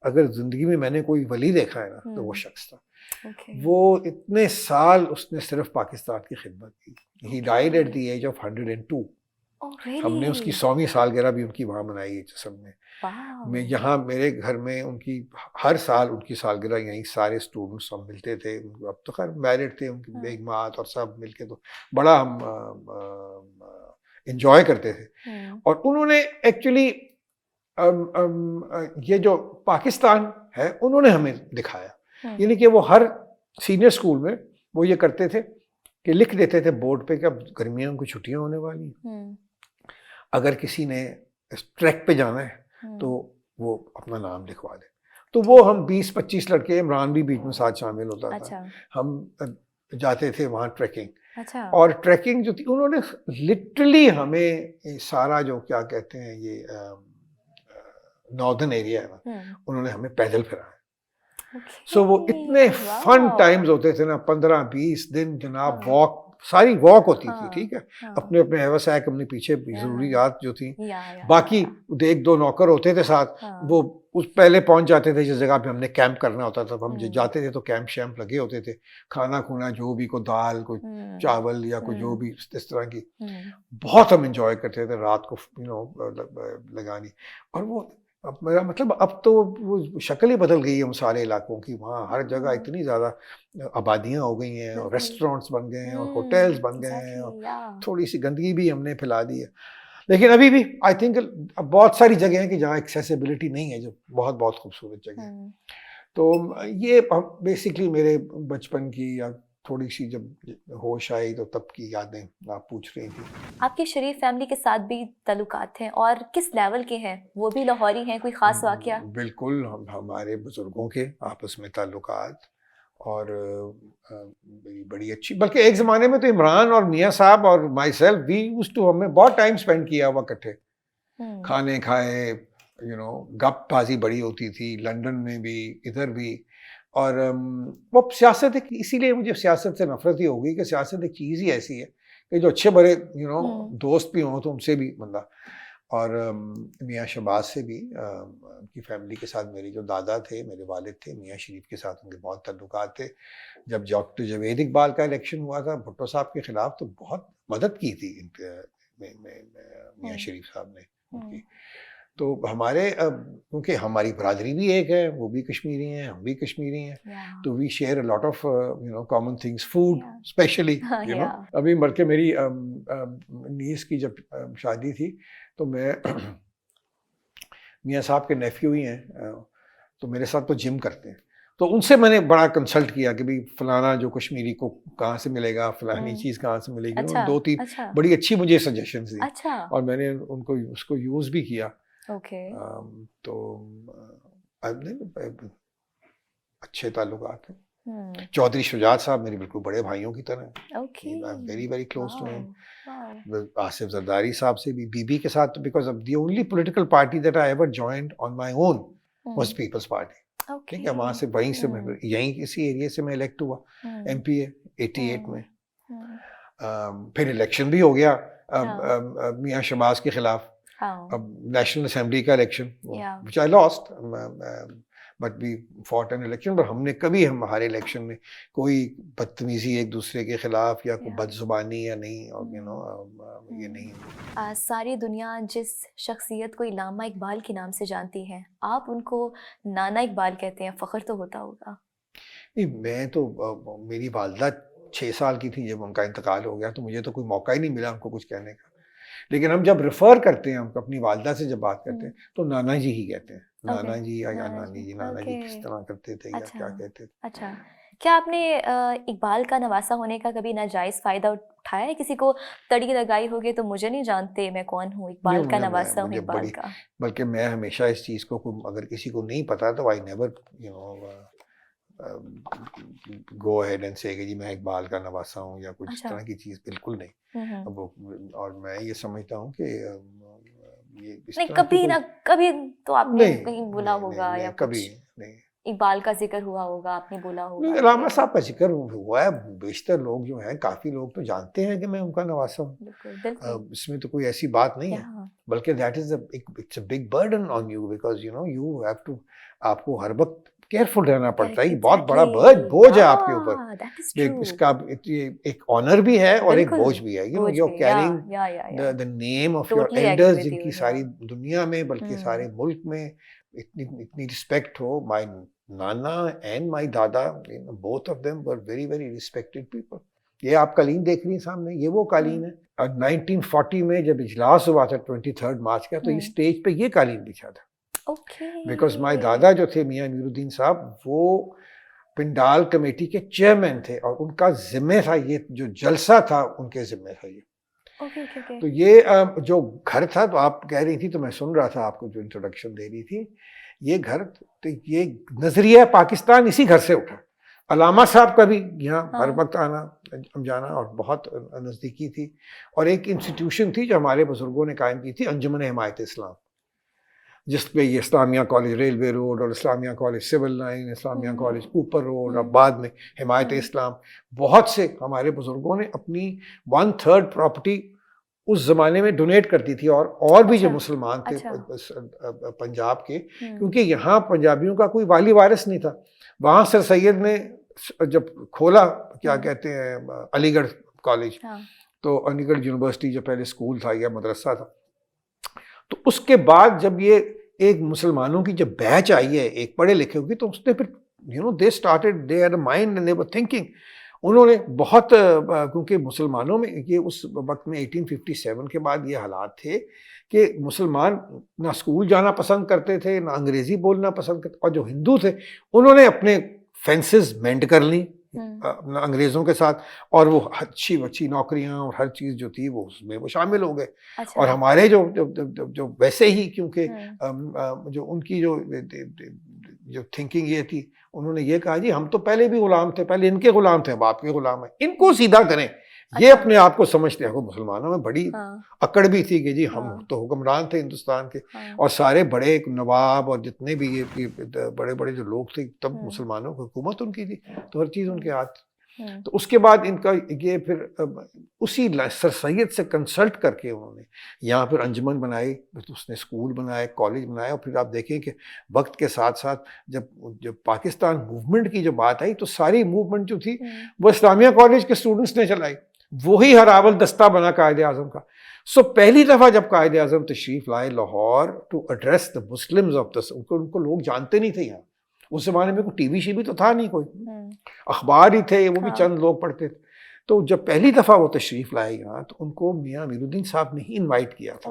अगर ज़िंदगी में मैंने कोई वली देखा है ना, तो वो शख्स था। ओके। वो इतने साल उसने सिर्फ पाकिस्तान की खिदमत की। He died at the okay. Age of 102। Oh हमने उसकी रियली। 100वीं सालगिरह भी उनकी वहाँ मनाई है जश्न में। मैं वाओ। यहाँ मेरे घर में उनकी हर साल उनकी सालगिरह, यहीं सारे स्टूडेंट्स सब मिलते थे। अब तो खैर मैरिड थे, उनकी हाँ। बेगमात और सब मिलके तो बड़ा हम एंजॉय करते थे। हम्म। और उन्होंने एक्चुअली ये जो पाकिस्तान है उन्होंने हमें दिखाया। हम्म। यानी कि वो हर सीनियर स्कूल में वो ये करते थे कि लिख देते थे बोर्ड पे कि अब गर्मियों की छुट्टियां होने वाली हैं, हम्म। अगर किसी ने इस ट्रैक पे जाना है तो हम्म। वो अपना नाम लिखवा दे। तो वो हम 20-25 लड़के, इमरान भी बीच में साथ शामिल होता था, अच्छा। हम जाते थे वहाँ ट्रैकिंग। अच्छा। और ट्रैकिंग जो थी, उन्होंने लिटरली हमें ये सारा जो क्या कहते हैं ये नॉर्दर्न एरिया है ना, हम्म। उन्होंने हमें पैदल फिराया। ओके। सो वो इतने फन वाओ। टाइम्स होते थे ना, 15-20 दिन जनाब, हाँ वॉक, सारी वॉक होती थी, हाँ ठीक है। हाँ। अपने अपने हैवसाक अपने पीछे या ज़रूरियात जो थी, या बाकी एक दो नौकर होते थे साथ, हाँ। वो उस पहले पहुंच जाते थे जिस जगह पे हमने कैंप करना होता था। हम जाते थे तो कैंप शैम्प लगे होते थे, खाना खुना जो भी, कोई दाल, कोई हम्म। चावल, या कोई जो हम्म। भी इस तरह की, हम्म। बहुत हम इंजॉय करते थे रात को, लगानी। और वो, अब मेरा मतलब, अब तो वो शक्ल ही बदल गई है उन सारे इलाकों की। वहाँ हर जगह हाँ इतनी ज़्यादा आबादियाँ हो गई हैं, और बिल्कुल। रेस्टोरेंट्स बन गए हैं, और होटल्स बन गए हैं, और एग्जैक्टली या। थोड़ी सी गंदगी भी हमने फैला दी है। लेकिन अभी भी आई थिंक अब बहुत सारी जगह हैं कि जहाँ एक्सेसिबिलिटी नहीं है, जो बहुत बहुत खूबसूरत जगह है। हम्म। तो ये बेसिकली मेरे बचपन की, या थोड़ी सी जब होश आई तो तब की यादें आप पूछ रही थी। आपकी शरीफ फैमिली के साथ भी ताल्लुकात हैं, और किस लेवल के हैं? वो भी लाहौरी हैं? कोई खास वाकया? बिल्कुल, हम हमारे बुजुर्गों के आपस में ताल्लुकात, और बड़ी अच्छी, बल्कि एक ज़माने में तो इमरान और मियाँ साहब और myself, we used to, हमने बहुत टाइम स्पेंड किया हुआ इकट्ठे, हम्म। खाने खाए, गपबाजी बड़ी होती थी, लंदन में भी, इधर भी। और वो सियासत एक, इसीलिए मुझे सियासत से नफरत ही हो गई कि सियासत एक चीज़ ही ऐसी है कि जो अच्छे बड़े दोस्त भी हों तो उनसे भी बंदा। और मियाँ शहबाज से भी, उनकी फैमिली के साथ, मेरे जो दादा थे, मेरे वालिद थे, मियाँ शरीफ के साथ उनके बहुत ताल्लुकात थे। जब डॉक्टर जावेद इकबाल का इलेक्शन हुआ था भुट्टो साहब के खिलाफ, तो बहुत मदद की थी मियाँ हम्म। शरीफ साहब ने हम्म। उनकी। तो हमारे, क्योंकि हमारी बरादरी भी एक है, वो भी कश्मीरी हैं, हम भी कश्मीरी हैं, या तो we share a lot of common things, food या स्पेशली। या अभी बल्कि मेरी नीस की जब शादी थी, तो मैं मियाँ साहब के नेफ्यू ही हैं, तो मेरे साथ तो जिम करते हैं, तो उनसे मैंने बड़ा कंसल्ट किया कि भाई फलाना जो कश्मीरी को कहाँ से मिलेगा, फलानी चीज़ कहाँ से मिलेगी। अच्छा उन्होंने 2-3 अच्छा बड़ी अच्छी मुझे सजेशंस दी, अच्छा। और मैंने उनको उसको यूज़ भी किया। ओके। तो अच्छे ताल्लुकात हैं। हम्म। चौधरी शुजात साहब मेरे बिल्कुल बड़े भाइयों की तरह हैं। Okay. I am very very close to him. Wow. Asif Zardari साहब से भी, बीबी के साथ, because of the only political party that I ever joined on my own was people's party. Okay. ठीक है, वहाँ से, वहीं से मैं, यहीं इसी एरिया से मैं इलेक्ट हुआ एमपी 88 में। फिर इलेक्शन भी हो गया मियाँ शहबाज के खिलाफ, हाँ अब नेशनल असेंबली का इलेक्शन, या which I lost. But we fought an election. पर हमने कभी हमारे इलेक्शन में कोई बदतमीजी एक दूसरे के खिलाफ या कोई Yeah. बदजुबानी या नहीं, और ये नहीं। सारी दुनिया जिस शख्सियत को इल्लामा इकबाल के नाम से जानती है, आप उनको नाना इकबाल कहते हैं, फ़ख्र तो होता होगा। नहीं, मैं तो मेरी वालदा 6 साल की थी जब उनका इंतकाल हो गया, तो मुझे तो कोई मौका ही नहीं मिला उनको कुछ कहने का। लेकिन हम जब रेफर करते हैं, हम अपनी वालदा से जब बात करते हैं तो नाना जी ही कहते हैं, नाना जी या नानी जी। नाना जी किस तरह करते थे या क्या कहते थे। अच्छा, क्या आपने इकबाल का नवासा होने का कभी नाजायज़ फ़ायदा उठाया है? किसी को तड़ी लगाई होगी तो मुझे नहीं जानते मैं कौन हूँ, इकबाल का नवासा हूँ इकबाल का। बल्कि मैं हमेशा इस चीज़ को, अगर किसी को नहीं पता तो I never go ahead and से कि जी मैं इकबाल का नवासा हूँ या कुछ इस तरह की चीज़, बिल्कुल नहीं। और मैं ये समझता हूँ कि ये इस नहीं, तरह कभी ना कभी तो आपने कहीं बोला होगा या कभी कुछ नहीं। इकबाल का जिक्र हुआ होगा, आपने बोला होगा। इल्लामा साहब का जिक्र हुआ है, बेशतर लोग जो हैं, काफ़ी लोग तो जानते हैं कि मैं उनका नवासा हूँ। इसमें तो कोई ऐसी बात नहीं है, बल्कि that is it's a big burden on you, because you have to, आपको हर वक्त केयरफुल रहना पड़ता है। बहुत बड़ा बोझ है आपके ऊपर। इसका एक ऑनर भी है और एक बोझ भी है। You are carrying the name of your elders, जिनकी सारी दुनिया में, बल्कि सारे मुल्क में इतनी रिस्पेक्ट हो। माय नाना एंड माय दादा, both of them were very very respected people. ये आप कालीन देख रही हैं सामने, ये वो कालीन है। 1940 में जब इजलास हुआ था 23 मार्च का, तो ये स्टेज पे ये कालीन बिछा था। बिकॉज माय दादा जो थे मियां अमीरुद्दीन साहब, वो पिंडाल कमेटी के चेयरमैन थे और उनका जिम्मे था, ये जो जलसा था उनके जिम्मे था ये। तो ये जो घर था, तो आप कह रही थी तो मैं सुन रहा था आपको जो इंट्रोडक्शन दे रही थी, ये घर, तो ये नजरिया पाकिस्तान इसी घर से उठा। अलामा साहब का भी यहाँ हर वक्त आना जाना और बहुत नज़दीकी थी। और एक इंस्टीट्यूशन थी जो हमारे बुजुर्गों ने कायम की थी, अंजुमन हिमायत इस्लाम, जिस पे ये इस्लामिया कॉलेज रेलवे रोड और Islamia college civil line, Islamia college ऊपर रोड, और बाद में हिमायत इस्लाम, बहुत से हमारे बुजुर्गों ने अपनी 1/3 प्रॉपर्टी उस ज़माने में डोनेट करती थी। और भी जो मुसलमान थे पंजाब के, क्योंकि यहाँ पंजाबियों का कोई वाली वारिस नहीं था। वहाँ सर सैयद ने जब खोला, क्या कहते हैं, अलीगढ़ कॉलेज, तो अलीगढ़ यूनिवर्सिटी जो पहले स्कूल था या मदरसा था, तो उसके बाद जब ये एक मुसलमानों की जब बैच आई है, एक पढ़े लिखे होगी, तो उसने फिर they started, they had a mind and they were thinking. उन्होंने बहुत, क्योंकि मुसलमानों में ये उस वक्त में 1857 के बाद ये हालात थे कि मुसलमान ना स्कूल जाना पसंद करते थे, ना अंग्रेजी बोलना पसंद करते, और जो हिंदू थे उन्होंने अपने फेंसेस मेंड कर ली अंग्रेज़ों के साथ, और वो अच्छी नौकरियां और हर चीज़ जो थी वो उसमें वो शामिल हो गए। और हमारे जो वैसे ही, क्योंकि जो उनकी जो थिंकिंग ये थी, उन्होंने ये कहा जी हम तो पहले भी गुलाम थे, पहले इनके गुलाम थे, अब आपके गुलाम हैं, इनको सीधा करें। ये अपने आप को समझते हैं। मुसलमानों में बड़ी अकड़ भी थी कि जी हम तो हुक्मरान थे हिंदुस्तान के, और सारे बड़े नवाब और जितने भी ये बड़े बड़े जो लोग थे, तब मुसलमानों की हुकूमत उनकी थी, तो हर चीज़ उनके हाथ। तो उसके बाद इनका ये फिर उसी सर सैयद से कंसल्ट करके उन्होंने यहाँ फिर अंजुमन बनाई, उसने स्कूल बनाए, कॉलेज बनाए। और फिर आप देखें कि वक्त के साथ साथ जब पाकिस्तान मूवमेंट की जो बात आई, तो सारी मूवमेंट जो थी वो इस्लामिया कॉलेज के स्टूडेंट्स ने चलाई। वही हरावल दस्ता बना कायदे आज़म का। सो पहली दफ़ा जब कायदे आज़म तशरीफ़ लाए Lahore to address the Muslims of the, उनको लोग जानते नहीं थे यहाँ। उस ज़माने में कोई टीवी शीवी तो था नहीं, कोई अखबार ही थे, वो भी चंद लोग पढ़ते थे। तो जब पहली दफ़ा वो तशरीफ़ लाए यहाँ, तो उनको मियां अमीरुद्दीन साहब ने ही इनवाइट किया था।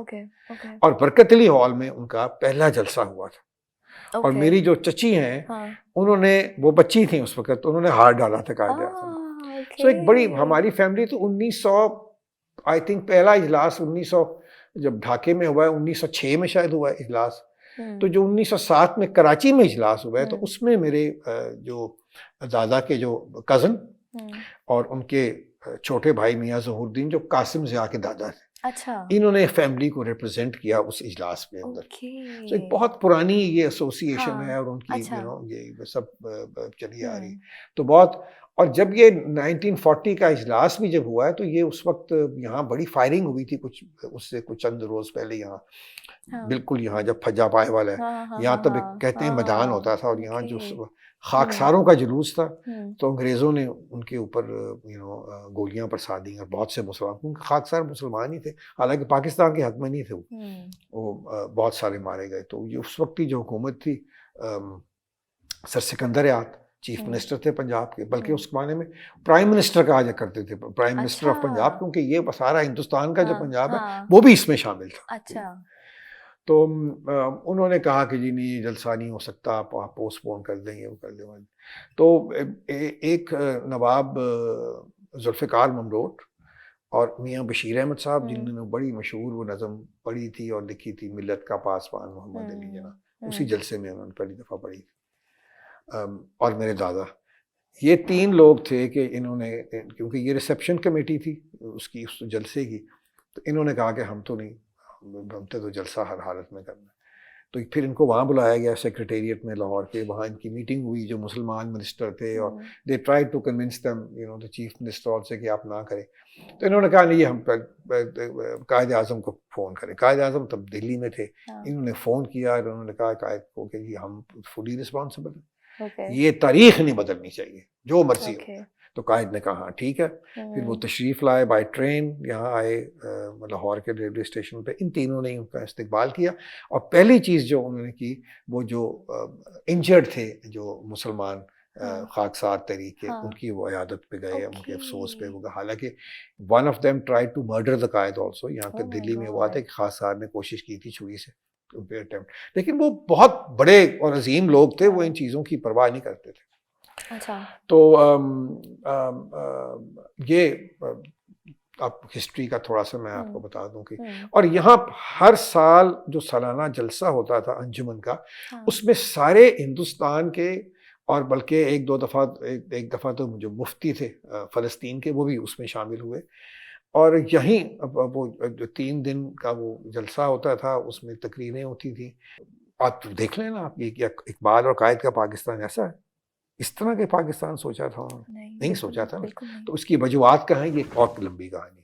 और बरकत अली हॉल में उनका पहला जलसा हुआ था। और मेरी जो चची हैं, उन्होंने, वो बच्ची थी उस वक़्त, उन्होंने हार डाला था कायदे आज़म। तो एक बड़ी हमारी फैमिली, तो 1900 आई थिंक पहला इजलास 1900 जब ढाके में हुआ है, 1906 में शायद हुआ है इजलास। तो जो 1907 में कराची में इजलास हुआ है, तो उसमें मेरे जो दादा के जो कज़न और उनके छोटे भाई मियां ज़हूरुद्दीन, जो कासिम ज़िया के दादा थे, इन्होंने फैमिली को रिप्रेजेंट किया उस इजलास में अंदर। तो एक बहुत पुरानी ये एसोसिएशन है, और उनकी ये सब चली आ रही। तो बहुत, और जब ये 1940 का इजलास भी जब हुआ है तो ये उस वक्त यहाँ बड़ी फायरिंग हुई थी, कुछ उससे कुछ चंद रोज पहले यहाँ, हाँ बिल्कुल यहाँ जब फज्जा पाए वाला है, हाँ हाँ यहाँ हाँ तब एक हाँ कहते हैं मैदान होता था, और यहाँ जो ओके खाकसारों का जुलूस था, हम्म तो अंग्रेज़ों ने उनके ऊपर गोलियां बरसा दी, और बहुत से मुसलमान, क्योंकि खाकसार मुसलमान ही थे, हालांकि पाकिस्तान के हक में नहीं थे वो बहुत सारे मारे गए। तो ये उस वक्त की जो हुकूमत थी, सर सिकंदर याद चीफ मिनिस्टर थे पंजाब के, बल्कि उस जमाने में प्राइम मिनिस्टर कहा जाया करते थे, प्राइम मिनिस्टर ऑफ पंजाब, अच्छा क्योंकि ये सारा हिंदुस्तान का जो हाँ पंजाब है हाँ वो भी इसमें शामिल था। अच्छा तो उन्होंने कहा कि जी नहीं, ये जलसा नहीं हो सकता, आप पोस्टपोन कर देंगे, वो कर देंगे। तो एक नवाब जुल्फ़िकार ममरोट और मियाँ बशीर अहमद साहब, हम्म जिन्होंने बड़ी मशहूर वो नज़म पढ़ी थी और लिखी थी, मिल्लत का पासबान मोहम्मद अली जना, उसी जलसे में उन्होंने पहली दफ़ा पढ़ी थी। और मेरे दादा, ये 3 लोग थे कि इन्होंने, क्योंकि ये रिसेप्शन कमेटी थी उसकी, उस जलसे की, तो इन्होंने कहा कि हम तो नहीं, हमसे तो जलसा हर हालत में करना है। तो फिर इनको वहाँ बुलाया गया सेक्रेटेरिएट में लाहौर के, वहाँ इनकी मीटिंग हुई, जो मुसलमान मिनिस्टर थे, और they try to convince them, the chief minister also, कि आप ना करें। तो इन्होंने कहा नहीं, हम कायद आज़म को फ़ोन करें। कायद आज़म तब दिल्ली में थे, इन्होंने फ़ोन किया और उन्होंने कहा कायद को कि जी हम फुली रिस्पॉन्सिबल हैं, ये तारीख नहीं बदलनी चाहिए, जो मर्जी हो। तो कायद ने कहा हाँ ठीक है। फिर वो तशरीफ़ लाए बाय ट्रेन, यहाँ आए लाहौर के रेलवे स्टेशन पे, इन तीनों ने उनका इस्तकबाल किया, और पहली चीज़ जो उन्होंने की, वो जो इंजर्ड थे, जो मुसलमान खाकसार तरीके, उनकी वो इयादत पे गए, उनके अफसोस पे वो, हालांकि one of them try to murder the Quaid also. यहाँ तक दिल्ली में हुआ था कि खाकसार ने कोशिश की थी छुरी से अटेम्प्ट, लेकिन वो बहुत बड़े और अजीम लोग थे, वो इन चीज़ों की परवाह नहीं करते थे। अच्छा तो ये आप हिस्ट्री का थोड़ा सा मैं आपको बता दूं कि, और यहाँ हर साल जो सालाना जलसा होता था अंजुमन का, उसमें सारे हिंदुस्तान के, और बल्कि एक दफ़ा तो जो मुफ्ती थे फ़लस्तीन के, वो भी उसमें शामिल हुए। और यहीं वो जो 3 दिन का वो जलसा होता था, उसमें तकरीरें होती थी। आप देख लें ना, आप ये इकबाल और कायद का पाकिस्तान ऐसा है, इस तरह के पाकिस्तान सोचा था उन्होंने? नहीं सोचा था ना। तो उसकी वजूहात क्या हैं, ये बहुत लंबी कहानी।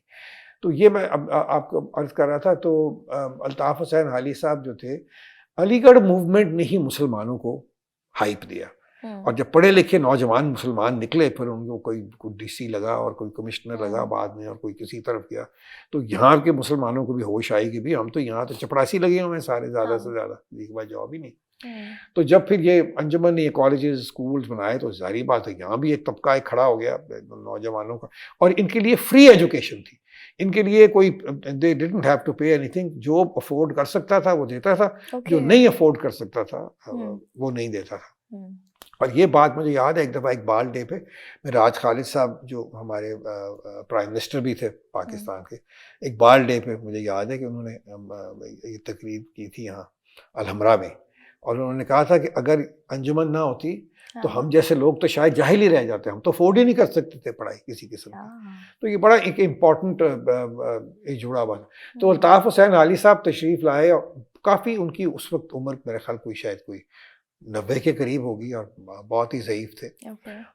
तो ये मैं अब आपको अर्ज़ कर रहा था। तो अल्ताफ़ हुसैन हाली साहब जो थे, अलीगढ़ मूवमेंट ने ही मुसलमानों को हाइप दिया, और जब पढ़े लिखे नौजवान मुसलमान निकले, फिर उनको कोई डीसी लगा और कोई कमिश्नर लगा बाद में, और कोई किसी तरफ गया, तो यहाँ के मुसलमानों को भी होश आई कि भी हम तो यहाँ तो चपरासी लगे हुए हैं सारे, ज़्यादा से ज़्यादा, एक बार जॉब ही नहीं। तो जब फिर ये अंजुमन ने ये कॉलेजेस स्कूल्स बनाए, तो जाहिर बात है यहाँ भी एक तबका एक खड़ा हो गया नौजवानों का, और इनके लिए फ्री एजुकेशन थी, इनके लिए कोई, they didn't have to pay anything, जो अफोर्ड कर सकता था वो देता था, जो नहीं अफोर्ड कर सकता था वो नहीं देता था। और ये बात मुझे याद है, एक दफ़ा इकबाल डे पे राज खालिद साहब, जो हमारे प्राइम मिनिस्टर भी थे पाकिस्तान के, इकबाल डे पे मुझे याद है कि उन्होंने ये तकरीर की थी यहाँ अलहमरा में, और उन्होंने कहा था कि अगर अंजुमन ना होती तो हम जैसे लोग तो शायद जाहिल ही रह जाते, हम तो अफोर्ड ही नहीं कर सकते थे पढ़ाई किसी किस्म की। तो ये बड़ा एक इम्पॉर्टेंट जुड़ा हुआ। तो अल्ताफ़ हुसैन हाली साहब तशरीफ़ लाए, और काफ़ी उनकी उस वक्त उम्र मेरे ख्याल शायद कोई 90 के करीब होगी, और बहुत ही ज़ईफ़ थे।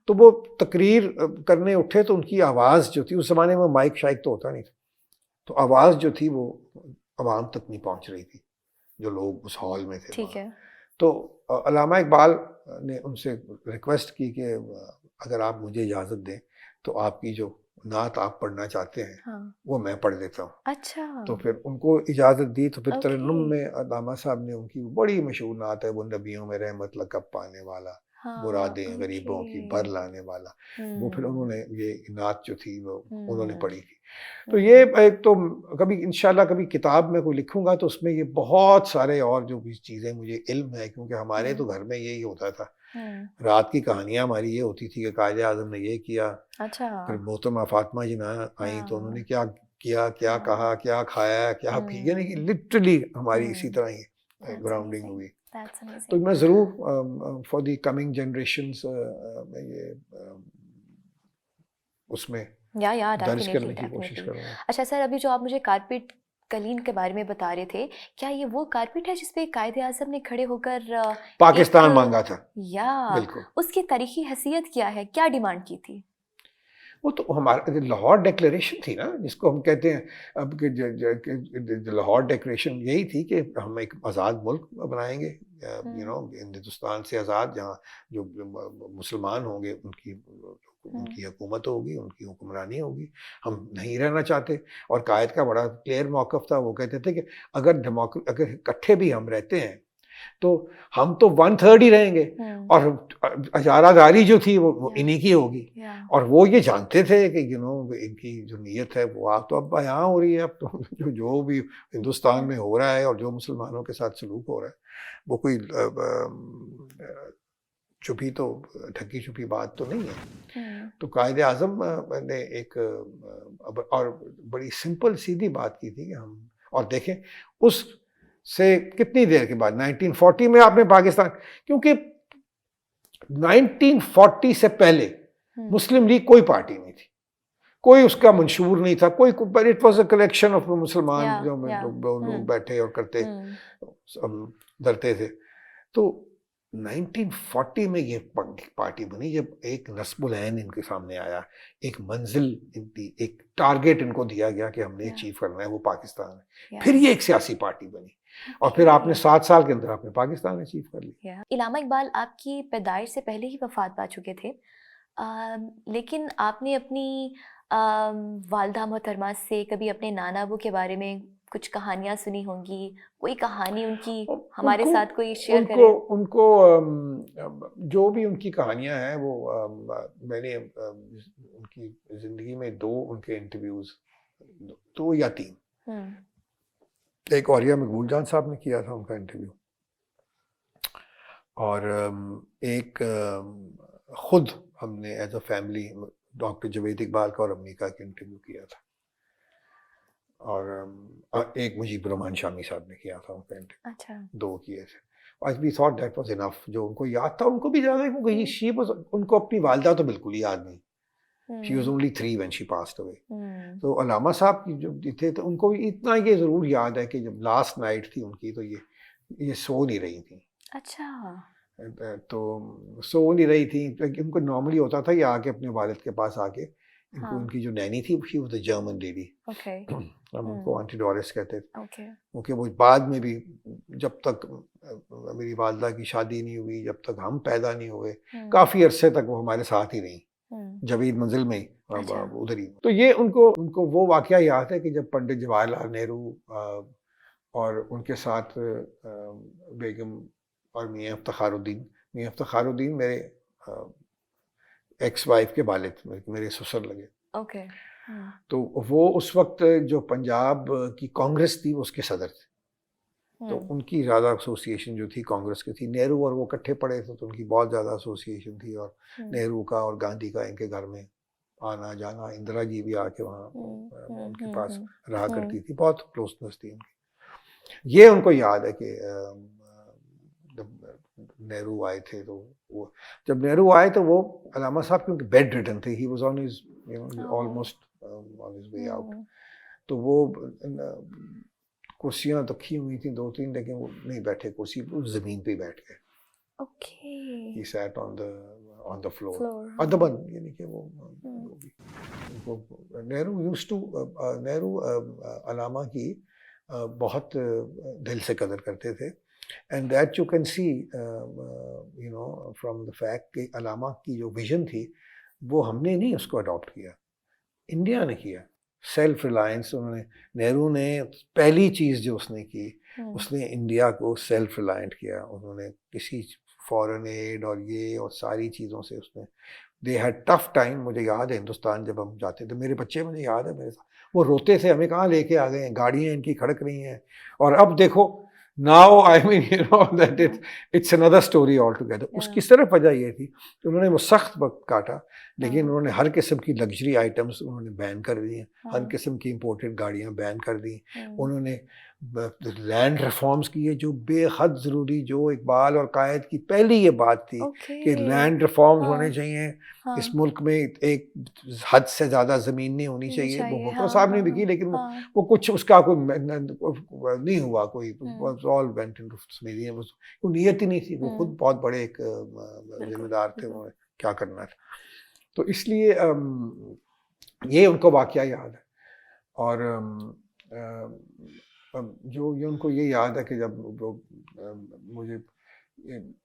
तो वो तकरीर करने उठे, तो उनकी आवाज़ जो थी, उस ज़माने में माइक शाइक तो होता नहीं था, तो आवाज़ जो थी वो आवाम तक नहीं पहुँच रही थी, जो लोग उस हॉल में थे। ठीक है। तो अल्लामा इकबाल ने उनसे रिक्वेस्ट की कि अगर आप मुझे इजाज़त दें तो आपकी जो नात आप पढ़ना चाहते हैं वो मैं पढ़ देता हूँ। अच्छा। तो फिर उनको इजाज़त दी, तो फिर तरन्नुम में अल्लामा साहब ने उनकी बड़ी मशहूर नात है, वो नबियों में रहमत लक़ब पाने वाला, मुरादें गरीबों की भर लाने वाला, वो फिर उन्होंने ये नात जो थी वो उन्होंने पढ़ी थी। तो ये एक तो कभी इंशाल्लाह कभी किताब में कोई लिखूंगा तो उसमें ये बहुत सारे और जो भी चीज़ें मुझे इल्म है, क्योंकि हमारे तो घर में यही होता था, रात की कहानियाँ हमारी ये होती थी कि कायदे आज़म ने ये किया। अच्छा। फिर मोहतरमा फातिमा जी ना आई तो उन्होंने क्या किया, क्या कहा, क्या खाया, क्या पी, यानी कि लिटरली हमारी इसी तरह ही ग्राउंडिंग हुई। तो मैं ज़रूर फॉर द कमिंग जनरेशंस ये उसमें दर्ज करने की कोशिश करूँगा। अच्छा सर, अभी जो आप मुझे कारपेट कलीन के बारे में बता रहे थे, क्या ये वो कारपेट है जिसपे कायदे आजम ने खड़े होकर पाकिस्तान एक मांगा था, या बिल्कुल। उसकी तारीखी हैसियत क्या है, क्या डिमांड की थी? वो तो हमारा लाहौर डिक्लेरेशन थी ना, जिसको हम कहते हैं अब कि लाहौर डिक्लेरेशन यही थी कि हम एक आज़ाद मुल्क बनाएंगे, हिंदुस्तान से आज़ाद, जहाँ जो मुसलमान होंगे उनकी हुकूमत होगी, उनकी हुक्मरानी होगी। हम नहीं रहना चाहते। और कायद का बड़ा क्लियर मौक़िफ़ था। वो कहते थे कि अगर इकट्ठे भी हम रहते हैं तो हम तो 1/3 ही रहेंगे और इजारादारी जो थी वो इन्हीं की होगी। और वो ये जानते थे कि इनकी जो नीयत है वो आप तो अब यहाँ हो रही है। अब तो जो भी हिंदुस्तान में हो रहा है और जो मुसलमानों के साथ सलूक हो रहा है वो कोई छुपी तो ढकी छुपी बात तो नहीं है। तो कायदे आज़म ने एक और बड़ी सिंपल सीधी बात की थी कि हम, और देखें उस से कितनी देर के बाद 1940 में आपने पाकिस्तान, क्योंकि 1940 से पहले मुस्लिम लीग कोई पार्टी नहीं थी, कोई उसका मंशूर नहीं था, कोई, it was a collection of मुसलमान जो लोग बैठे और करते डरते थे। तो 1940 में ये पार्टी बनी, जब एक नस्बुल ऐन इनके सामने आया, एक मंजिल इनकी, एक टारगेट इनको दिया गया कि हमने अचीव करना है, वो पाकिस्तान है। फिर ये एक सियासी पार्टी बनी और फिर आपने 7 साल के अंदर आपने पाकिस्तान अचीव कर लिया। इलामा इकबाल आपकी पैदाइश से पहले ही वफात पा चुके थे, लेकिन आपने अपनी वालदा मोहतरमा से कभी अपने नाना अबू के बारे में कुछ कहानियाँ सुनी होंगी, कोई कहानी उनकी हमारे साथ कोई शेयर करें? उनको जो भी उनकी कहानियाँ हैं वो मैंने उनकी ज़िंदगी में 2 उनके इंटरव्यूज़, 2 या 3, एक औरिया मकबूल जान साहब ने किया था उनका इंटरव्यू, और एक खुद हमने as a family doctor Javed Iqbal का और अम्मी का इंटरव्यू किया था, और एक मुजीब रहमान शामी साहब ने किया था उनका इंटरव्यू। अच्छा। 2 किए थे। आज we thought that was enough. जो उनको याद था उनको भी ज़्यादा, क्योंकि शी वाज, उनको अपनी वालदा तो बिल्कुल ही याद नहीं। She was only 3 when she passed away. तो अलामा साहब की जो थे तो उनको इतना ये ज़रूर याद है कि जब लास्ट नाइट थी उनकी तो ये सो नहीं रही थी। अच्छा। तो सो नहीं रही थी, उनको नॉर्मली होता था ये आके अपने वालिद के पास आके, इनको उनकी जो नैनी थी she was the German lady, हम उनको आंटी डोरिस कहते थे, क्योंकि वो बाद में भी जब तक मेरी वालदा की शादी नहीं हुई, जब तक हम पैदा नहीं हुए, काफ़ी अरसे तक वो हमारे साथ ही रही, जवीद मंजिल में ही, उधर ही। तो ये उनको वो वाकया याद है कि जब पंडित जवाहरलाल नेहरू और उनके साथ बेगम और मियां इफ्तिखारुद्दीन मेरे एक्स वाइफ के वालिद, मेरे ससुर लगे। तो वो उस वक्त जो पंजाब की कांग्रेस थी उसके सदर थे, तो उनकी ज़्यादा एसोसिएशन जो थी कांग्रेस की थी। नेहरू और वो इकट्ठे पड़े थे तो उनकी बहुत ज़्यादा एसोसिएशन थी, और नेहरू का और गांधी का इनके घर में आना जाना, इंदिरा जी भी आके वहाँ उनके पास रहा करती थी, बहुत क्लोजनेस थी उनकी। ये उनको याद है कि जब नेहरू आए थे तो वो, जब नेहरू आए तो वो अलामा साहब क्योंकि बेड रिडन थे, he was on his almost on his way out, तो वो कुर्सियाँ रखी हुई थी 2-3, लेकिन वो नहीं बैठे कुर्सी पर, ज़मीन पे बैठ गए। He sat on the floor. अदबन, यानी कि वो नेहरू यूज्ड टू, नेहरू अलामा की बहुत दिल से कदर करते थे, and that you can see from the fact कि अलामा की जो विजन थी वो हमने नहीं उसको अडॉप्ट किया, इंडिया ने किया। सेल्फ रिलायंस, उन्होंने, नेहरू ने पहली चीज़ जो उसने की, उसने इंडिया को सेल्फ रिलायंट किया। उन्होंने किसी फॉरेन एड और ये और सारी चीज़ों से उसने, दे हैड टफ टाइम। मुझे याद है हिंदुस्तान जब हम जाते थे, मेरे बच्चे, मुझे याद है मेरे साथ, वो रोते थे हमें कहाँ लेके आ गए हैं, गाड़ियाँ इनकी खड़क रही हैं। और अब देखो now I mean that it's another story all together. उसकी सिर्फ वजह ये थी कि उन्होंने वो सख्त वक्त काटा, लेकिन उन्होंने हर किस्म की लग्जरी आइटम्स उन्होंने बैन कर दी हैं, हर किस्म की इंपोर्टेड गाड़ियाँ बैन कर दी। उन्होंने लैंड रिफॉर्म्स किए जो बेहद ज़रूरी, जो इकबाल और कायद की पहली ये बात थी कि लैंड रिफॉर्म्स होने चाहिए इस मुल्क में, एक हद से ज़्यादा ज़मीन नहीं होनी चाहिए। वो भुट्टो साहब ने भी की, लेकिन वो कुछ उसका कोई नहीं हुआ, कोई ऑल वेंट इनटू स्मिथी, वो नीयत ही नहीं थी। वो खुद बहुत बड़े एक जिम्मेदार थे, उन्होंने क्या करना था। तो इसलिए ये उनको वाकया याद है। और जो ये उनको ये याद है कि जब वो मुझे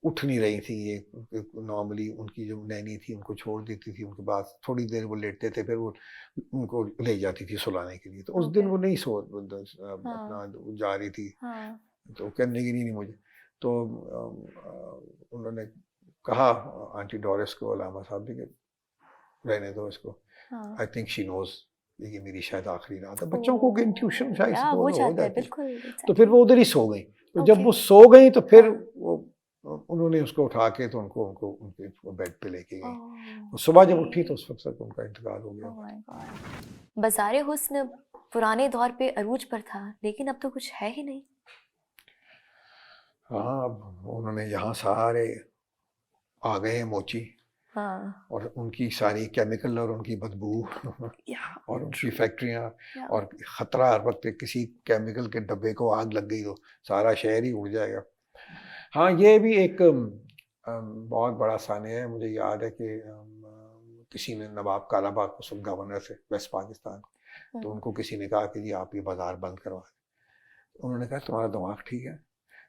उठ नहीं रही थी, ये नॉर्मली उनकी जो नैनी थी उनको छोड़ देती थी, उनके बाद थोड़ी देर वो लेटते थे, फिर वो उनको ले जाती थी सुलाने के लिए। तो उस दिन वो नहीं अपना जा रही थी, तो कहने की नहीं मुझे। तो उन्होंने कहा आंटी डोरिस को, अलामा साहब भी, रहने दो इसको, आई थिंक शी नोज ये मेरी शायद आखिरी रात है। बच्चों को इंट्यूशन शायद हो जाता है, तो फिर वो उधर ही सो गई। तो जब वो सो गई तो फिर वो उन्होंने उसको उठा के तो उनको उनके बेड पे लेके गई। सुबह जब उठी तो उस वक्त तक उनका इंतकाल हो गया। बाज़ारे हुस्न पुराने दौर पे अरूज पर था, लेकिन अब तो कुछ है ही नहीं। हाँ, अब उन्होंने यहाँ सारे आ गए मोची, और उनकी सारी केमिकल और उनकी बदबू और उनकी फैक्ट्रियाँ, और ख़तरा हर वक्त किसी केमिकल के डब्बे को आग लग गई तो सारा शहर ही उड़ जाएगा। हाँ, ये भी एक बहुत बड़ा सानिया है। मुझे याद है कि किसी ने नवाब कालाबाग को सब गवर्नर थे वेस्ट पाकिस्तान, तो उनको किसी ने कहा कि जी आप ये बाज़ार बंद करवा दें। उन्होंने कहा तुम्हारा दिमाग ठीक है,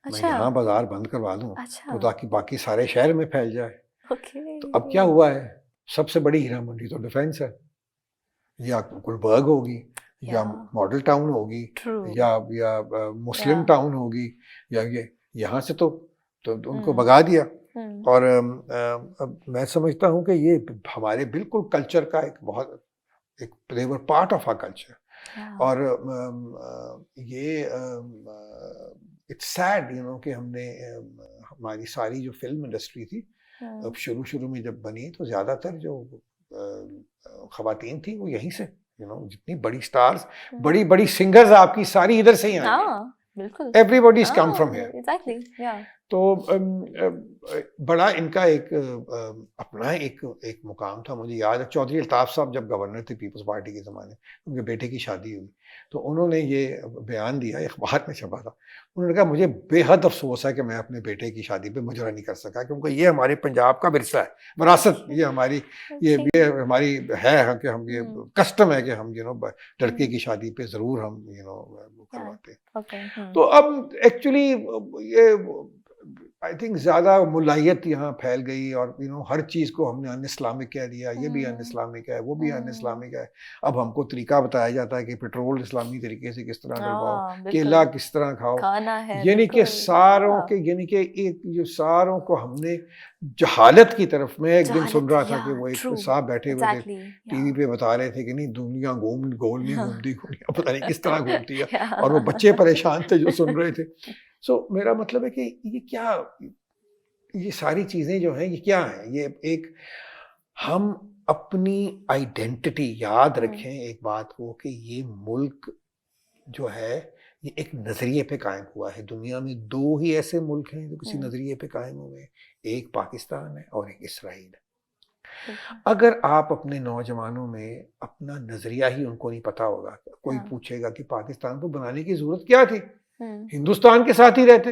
मैं यहाँ बाज़ार बंद करवा दूँ तो ताकि बाकी सारे शहर में फैल जाए। तो अब क्या हुआ है, सबसे बड़ी हीरा मंडी तो डिफेंस है, या गुलबर्ग होगी, या मॉडल टाउन होगी, या मुस्लिम टाउन होगी, या ये यहाँ से तो उनको भगा दिया। और मैं समझता हूँ कि ये हमारे बिल्कुल कल्चर का एक बहुत एक flavour part of our culture. और ये इट्स सैड यू नो कि हमने हमारी सारी जो फिल्म इंडस्ट्री थी अब शुरू में जब बनी तो ज़्यादातर जो ख़वातीन थी वो यहीं से, यू नो, जितनी बड़ी स्टार्स, बड़ी सिंगर्स आपकी सारी इधर से ही आई, everybody is come from here. Exactly. तो बड़ा इनका एक अपना एक मुकाम था। मुझे याद है चौधरी अल्ताफ साहब जब गवर्नर थे पीपल्स पार्टी के ज़माने, उनके बेटे की शादी हुई तो उन्होंने ये बयान दिया, अखबार में छपा था। उन्होंने कहा मुझे बेहद अफसोस है कि मैं अपने बेटे की शादी पे मुजरा नहीं कर सका, क्योंकि ये हमारे पंजाब का विरसा है, विरासत, ये हमारी ये हमारी है कि हम ये कस्टम है कि हम यू नो लड़के की शादी पे ज़रूर हम यू नो करवाते हैं। तो अब एक्चुअली ये आई थिंक ज़्यादा मुलायत यहाँ फैल गई, और यू नो हर चीज़ को हमने अन इस्लामिक कह दिया, ये भी अन इस्लामिक है, वो भी अन इस्लामिक है। अब हमको तरीका बताया जाता है कि पेट्रोल इस्लामी तरीके से किस तरह डलवाओ, केला किस तरह खाओ, यानी कि सारों के, यानी कि एक जो सारों को हमने जहालत की तरफ में एक दिन सुन रहा था कि वो एक साहब बैठे हुए थे टीवी पे बता रहे थे कि नहीं दुनिया गोल नहीं घूमती, दुनिया पता नहीं किस तरह घूमती है, और वो बच्चे परेशान थे जो सुन रहे थे। सो मेरा मतलब है कि ये क्या, ये सारी चीज़ें जो हैं ये क्या हैं, ये एक हम अपनी आइडेंटिटी याद रखें एक बात को कि ये मुल्क जो है ये एक नज़रिए पे कायम हुआ है। दुनिया में दो ही ऐसे मुल्क हैं जो किसी नज़रिए पे कायम हुए हैं, एक पाकिस्तान है और एक इसराइल है। अगर आप अपने नौजवानों में अपना नज़रिया ही उनको नहीं पता होगा, कोई पूछेगा कि पाकिस्तान को बनाने की ज़रूरत क्या थी, हिंदुस्तान के साथ ही रहते,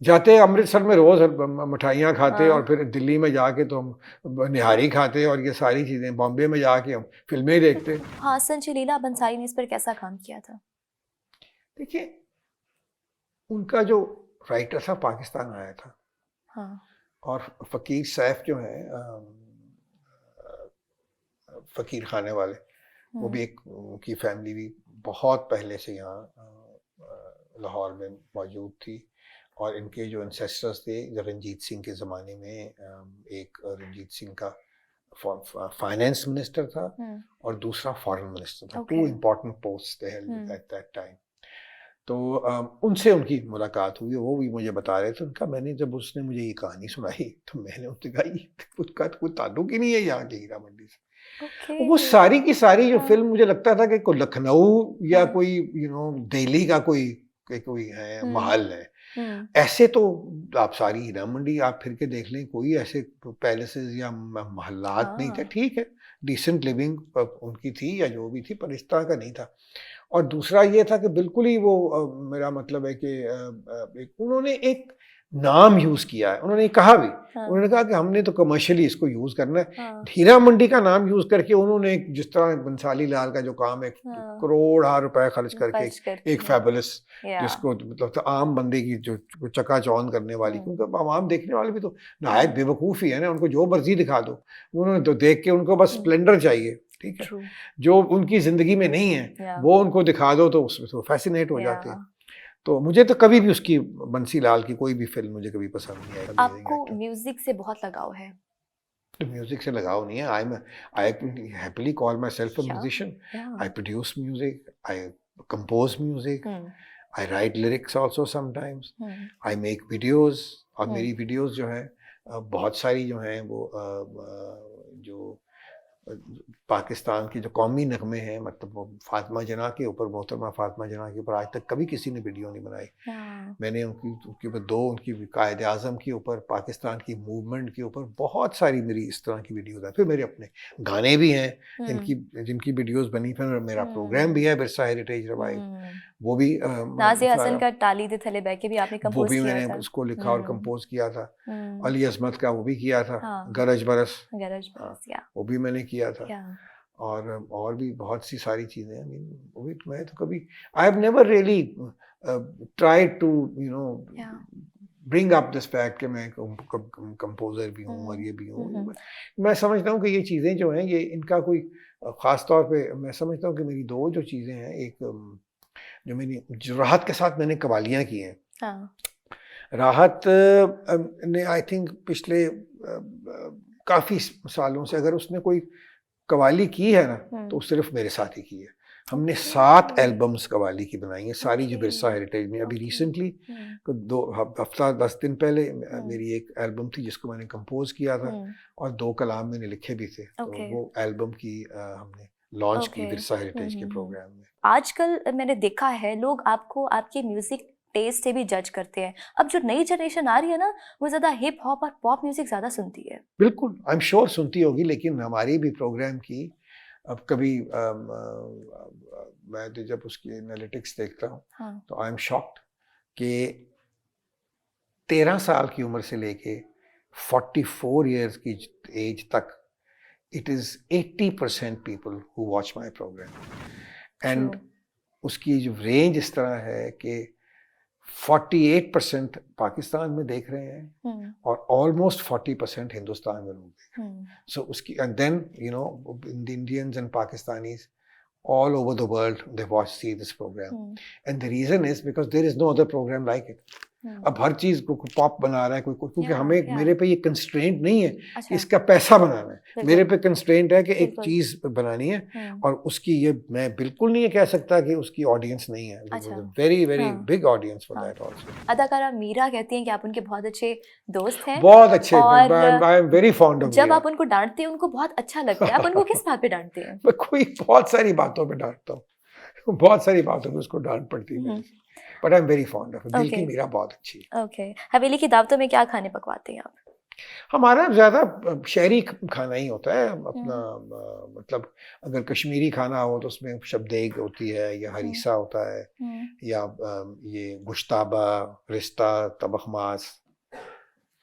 जाते अमृतसर में रोज मिठाइयाँ खाते, और फिर दिल्ली में जाके तो हम निहारी खाते, और ये सारी चीजें बॉम्बे में जाके हम फिल्में देखते। हासन जी, लीला बंसाली ने इस पर कैसा काम किया था? देखिए उनका जो राइटर था पाकिस्तान आया था, और फकीर सैफ जो है फकीर खाने वाले, वो भी एक, उनकी फैमिली भी बहुत पहले से यहाँ लाहौर में मौजूद थी, और इनके जो एंसेस्टर्स थे रंजीत सिंह के ज़माने में, एक रंजीत सिंह का फाइनेंस मिनिस्टर था और दूसरा फॉरेन मिनिस्टर था। टू इम्पॉर्टेंट पोस्ट थे एट दैट टाइम। तो उनसे उनकी मुलाकात हुई, वो भी मुझे बता रहे थे। उनका मैंने जब उसने मुझे ये कहानी सुनाई तो मैंने उससे कहा उसका कोई ताल्लुक ही नहीं है यहाँ के हीरा मंडी से। वो सारी की सारी जो फिल्म मुझे लगता था कि कोई लखनऊ या कोई यू नो दिल्ली का कोई के कोई हैं, हम्म, महल हैं। ऐसे तो आप सारी हीरा मंडी आप फिर के देख लें, कोई ऐसे पैलेसेस या महल्लात नहीं थे। हाँ, ठीक है, डिसेंट लिविंग उनकी थी या जो भी थी, पर इस तरह का नहीं था। और दूसरा ये था कि बिल्कुल ही वो मेरा मतलब है कि उन्होंने एक नाम यूज किया है, उन्होंने कहा भी, हाँ, उन्होंने कहा कि हमने तो कमर्शियली इसको यूज करना है। हाँ, हीरा मंडी का नाम यूज करके उन्होंने जिस तरह बंसाली लाल का जो काम है, हाँ, करोड़ रुपए खर्च करके खर्च करके, एक फैबुलस, या जिसको मतलब तो आम बंदे की जो चकाचौंध करने वाली, हम्म, क्योंकि आवाम देखने वाले भी तो नहायत बेवकूफ़ ही है ना, उनको जो मर्जी दिखा दो, उन्होंने तो देख के उनको बस स्प्लेंडर चाहिए, ठीक है, ट्रू, जो उनकी जिंदगी में नहीं है या वो उनको दिखा दो तो उसमें तो फैसिनेट हो जाते या हैं। तो मुझे तो कभी भी उसकी बंसी लाल की कोई भी फिल्म मुझे कभी पसंद नहीं आई। आपको म्यूजिक से बहुत लगाव है। तो म्यूजिक से लगाव नहीं है। आई हैप्पीली कॉल माई सेल्फ अ या म्यूजिशियन। या I produce music, I compose music, hmm, I right lyrics also sometimes, hmm, I make videos. और हम्म, मेरी वीडियोज जो है बहुत सारी जो हैं वो जो अ, पाकिस्तान के जो कौमी नगमे हैं, मतलब वो फातिमा जना के ऊपर, मोहतरमा फातिमा जना के ऊपर आज तक कभी किसी ने वीडियो नहीं बनाई। या मैंने उनके ऊपर उनकी कायद आज़म के ऊपर, पाकिस्तान की मूवमेंट के ऊपर बहुत सारी मेरी इस तरह की वीडियोज़ हैं। फिर मेरे अपने गाने भी हैं जिनकी वीडियोज़ बनी। फिर मेरा प्रोग्राम भी है विरसा हेरिटेज रिवाइव, वो भी नाज़िया हसन का टाली दे थले बह के भी आपने वो कंपोज भी किया मैंने था। उसको लिखा और कंपोज किया था। हम्म, अली अज़मत का वो भी किया था, हाँ, गरज बरस, गरज हाँ, बरस, या वो भी मैंने किया था। या और भी बहुत सी सारी चीज़ें हैं। I mean, वो भी मैं तो कभी I have never really tried to या ब्रिंग अप दिस फैक्ट कि मैं कंपोजर भी हूँ और ये भी हूँ। मैं समझता हूँ कि ये चीज़ें जो हैं ये इनका कोई ख़ास तौर पे मैं समझता हूँ कि मेरी दो जो चीज़ें हैं, एक जो राहत के साथ मैंने कवालियाँ की हैं। हाँ, राहत ने आई थिंक पिछले काफ़ी सालों से अगर उसने कोई कवाली की है ना तो सिर्फ मेरे साथ ही की है। हमने 7 एल्बम्स कवाली की बनाई हैं, सारी जो विरसा हेरिटेज में। अभी रिसेंटली दो हफ्ता 10 दिन पहले मेरी एक एल्बम थी जिसको मैंने कंपोज किया था और 2 कलाम मैंने लिखे भी थे। तो वो एल्बम की हमने लॉन्च की विरसा हेरिटेज के प्रोग्राम में। आजकल मैंने देखा है लोग आपको आपके म्यूजिक टेस्ट से भी जज करते हैं। अब जो नई जनरेशन आ रही है ना, वो ज्यादा हिप हॉप और पॉप म्यूजिक ज्यादा सुनती है। बिल्कुल, आई एम श्योर सुनती होगी, लेकिन हमारी भी प्रोग्राम की अब कभी मैं तो जब उसकी एनालिटिक्स देखता हूँ हाँ, तो आई एम शॉक्ड कि 13 साल की उम्र से लेके 44 इयर्स की एज तक it is 80% people who watch my programme. And उसकी जो रेंज इस तरह है कि 48% पाकिस्तान में देख रहे हैं और ऑलमोस्ट 40% हिंदुस्तान में लोग देख रहे हैं। सो उसकी and then Indians and Pakistanis all over the world they see this program and the reason is because there is no other program like it. अब हर चीज को पॉप बना रहा है कोई क्योंकि हमें मेरे पे ये कंस्ट्रेंट नहीं है कि इसका पैसा बनाना है, मेरे पे कंस्ट्रेंट है कि एक चीज बनानी है और उसकी ये मैं बिल्कुल नहीं कह सकता कि उसकी ऑडियंस नहीं है। Very very big audience for that also. अदाकारा मीरा कहती हैं कि आप उनके बहुत अच्छे दोस्त हैं। बहुत अच्छे, आई एम वेरी फॉन्ड ऑफ। जब आप उनको डांटते हैं उनको बहुत अच्छा लगता है। आप उनको किस बात पे डांटते हैं? मैं कोई बहुत सारी बातों पे डांटता हूँ, बहुत सारी बातों पे उसको डांट पड़ती है, but I am very fond of. दिल की मीरा बहुत अच्छी है। ओके, हवेली की दावतों में क्या खाने पकवाते हैं आप? हमारा ज्यादा शहरी खाना ही होता है अपना। मतलब अगर कश्मीरी खाना हो तो उसमें शबदेग होती है या हरीसा होता है या ये गुश्ताबा, रिश्ता, तबख मास,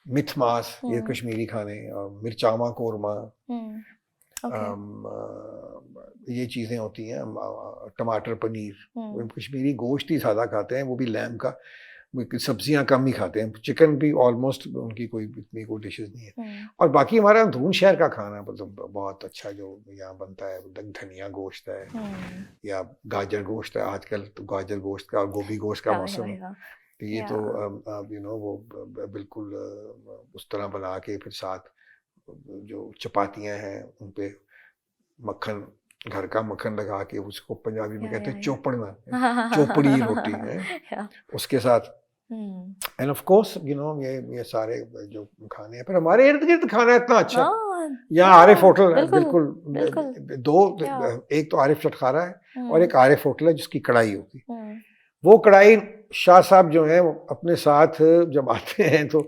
मिथ मास, ये कश्मीरी खाने, और मिर्चामा कोरमा, ये चीज़ें होती हैं। टमाटर पनीर, कश्मीरी गोश्त ही ज़्यादा खाते हैं, वो भी लैम का। सब्जियां कम ही खाते हैं, चिकन भी ऑलमोस्ट उनकी कोई इतनी कोई डिशेस नहीं है। और बाकी हमारा धून शहर का खाना मतलब बहुत अच्छा जो यहाँ बनता है, धनिया गोश्त है या गाजर गोश्त है। आजकल तो गाजर गोश्त का और गोभी गोश्त का मौसम है, तो ये तो वो बिल्कुल उस तरह बना के फिर साथ जो चपातियाँ हैं उन पे मक्खन, घर का मक्खन लगा के, उसको पंजाबी में कहते हैं चोपड़ना, चोपड़ी रोटी है उसके साथ। एंड ऑफ कोर्स ये सारे जो खाने हैं। पर हमारे इर्द गिर्द खाना इतना अच्छा है। यहाँ आरिफ होटल है, बिल्कुल दो, एक तो आरिफ चटखारा है और एक आरिफ होटल है जिसकी कढ़ाई होती है। वो कढ़ाई शाह साहब जो हैं वो अपने साथ जब आते हैं तो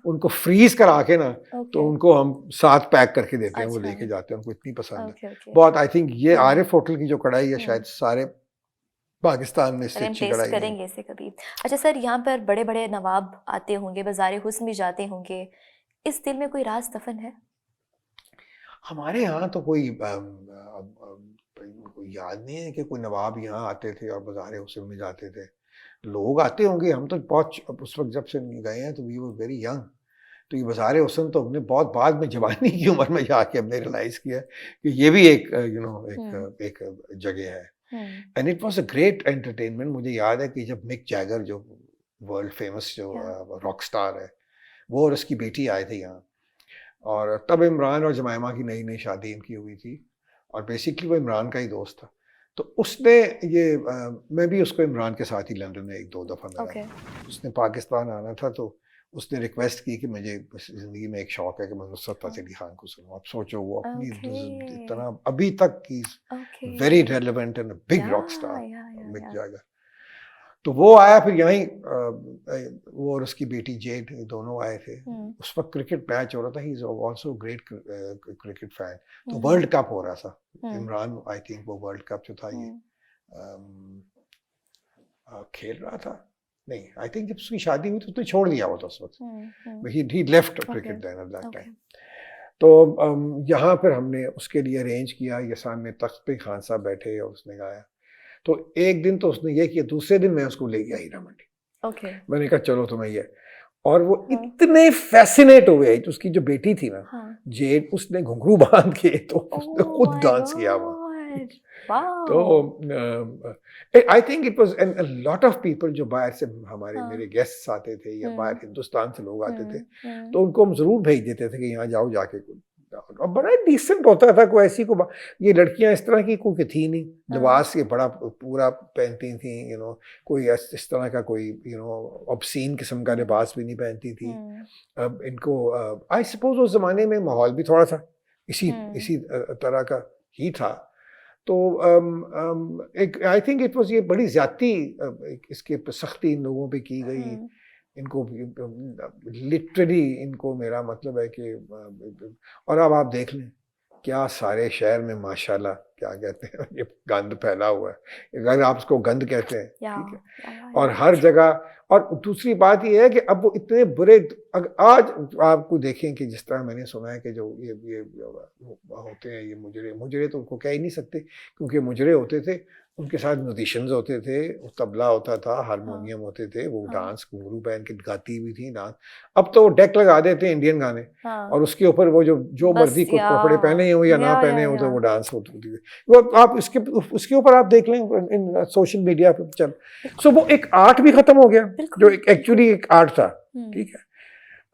उनको फ्रीज करा के ना तो ओके उनको हम साथ पैक करके देते हैं, वो अच्छा लेके जाते हैं, उनको इतनी पसंद है ओके ओके बहुत। आई थिंक ये हम्म आरिफ होटल की जो कढ़ाई है शायद हम्म सारे पाकिस्तान में इससे अरे हम अच्छी टेस्ट कढ़ाई नहीं है। करेंगे इसे कभी। अच्छा सर, यहाँ पर बड़े बड़े नवाब आते होंगे, बाज़ारे हुस्न भी जाते होंगे, इस दिल में कोई राज दफन है? हमारे यहाँ तो कोई कोई याद नहीं है कि कोई नवाब यहाँ आते थे और बाजार हुसैन में जाते थे। लोग आते होंगे, हम तो बहुत उस वक्त जब से गए हैं तो वी वर वेरी यंग। तो ये बाजार हुसैन तो हमने बहुत बाद में जवानी की उम्र में जाके हमने रियलाइज किया कि ये भी एक हम्म एक जगह है। Hmm and it was a great entertainment. मुझे याद है कि जब मिक जैगर जो वर्ल्ड फेमस जो या रॉक स्टार है, वो और उसकी बेटी आए थे यहाँ, और तब इमरान और जमाइमा की नई नई शादी इनकी हुई थी, और बेसिकली वो इमरान का ही दोस्त था। तो उसने ये मैं भी उसको इमरान के साथ ही लंदन में एक दो दफ़ा मिला ओके था। उसने पाकिस्तान आना था तो उसने रिक्वेस्ट की कि मुझे ज़िंदगी में एक शौक़ है कि मैं नुसरत फ़तेह अली खान को सुनूं। अब सोचो वो अपनी ओके इतना अभी तक की okay very relevant and big या रॉक स्टार मिक या जैगर। तो वो आया फिर यहीं वो और उसकी बेटी जेड दोनों आए थे। उस वक्त क्रिकेट मैच हो रहा था, he is also great cricket fan. तो वर्ल्ड कप हो रहा था, इमरान आई थिंक वो वर्ल्ड कप जो था ये खेल रहा था। नहीं, आई थिंक जब उसकी शादी हुई तो उसने छोड़ दिया वो तो उस वक्त, he left cricket then at that time. तो यहाँ पर हमने उसके लिए अरेंज किया, ये सामने तख्त पे खान साहब बैठे और उसने गाया। तो एक दिन तो उसने ये किया, दूसरे दिन मैं उसको ले गया हीरा मंडी। ओके मैंने कहा चलो तुम्हें ये, और वो इतने फैसिनेट हो गए। तो उसकी जो बेटी थी ना जेड, उसने घुंघरू बांध के तो उसने खुद डांस किया वहाँ। तो I think it was and a lot of people जो बाहर से हमारे मेरे गेस्ट्स आते थे या बाहर हिंदुस्तान से लोग आते थे, तो उनको हम जरूर भेज देते थे कि यहाँ जाओ जाके। और बड़ा डिसेंट होता था, कोई ऐसी को ये लड़कियां इस तरह की कोई थी नहीं, लिबास ये बड़ा पूरा पहनती थी, कोई इस तरह का कोई ऑब्सीन किस्म का लिबास भी नहीं पहनती थी। अब इनको आई सपोज उस जमाने में माहौल भी थोड़ा सा इसी तरह का ही था। तो एक आई थिंक इट वाज ये बड़ी ज्यादती इसके सख्ती इन लोगों पे की गई। इनको लिटरली इनको मेरा मतलब है कि और अब आप देख लें क्या सारे शहर में माशाल्लाह क्या कहते हैं ये गंद फैला हुआ है, अगर आप उसको गंद कहते हैं, ठीक है। और हर जगह, और दूसरी बात ये है कि अब वो इतने बुरे, आज आपको देखें कि जिस तरह मैंने सुना है कि जो ये होते हैं ये मुजरे तो उनको कह ही नहीं सकते, क्योंकि मुजरे होते थे, उनके साथ म्यूजिशियंस होते थे, तबला होता था, हारमोनियम होते थे, वो डांस घुंघरू पहन के गाती भी थी डांस। अब तो वो डेक लगा देते हैं इंडियन गाने, और उसके ऊपर वो जो मर्जी कपड़े पहने हो या ना पहने हो तो वो डांस होती है। वो आप उसके ऊपर आप देख लें इन सोशल मीडिया पे चल। सो वो एक आर्ट भी खत्म हो गया जो एक्चुअली एक आर्ट था, ठीक है।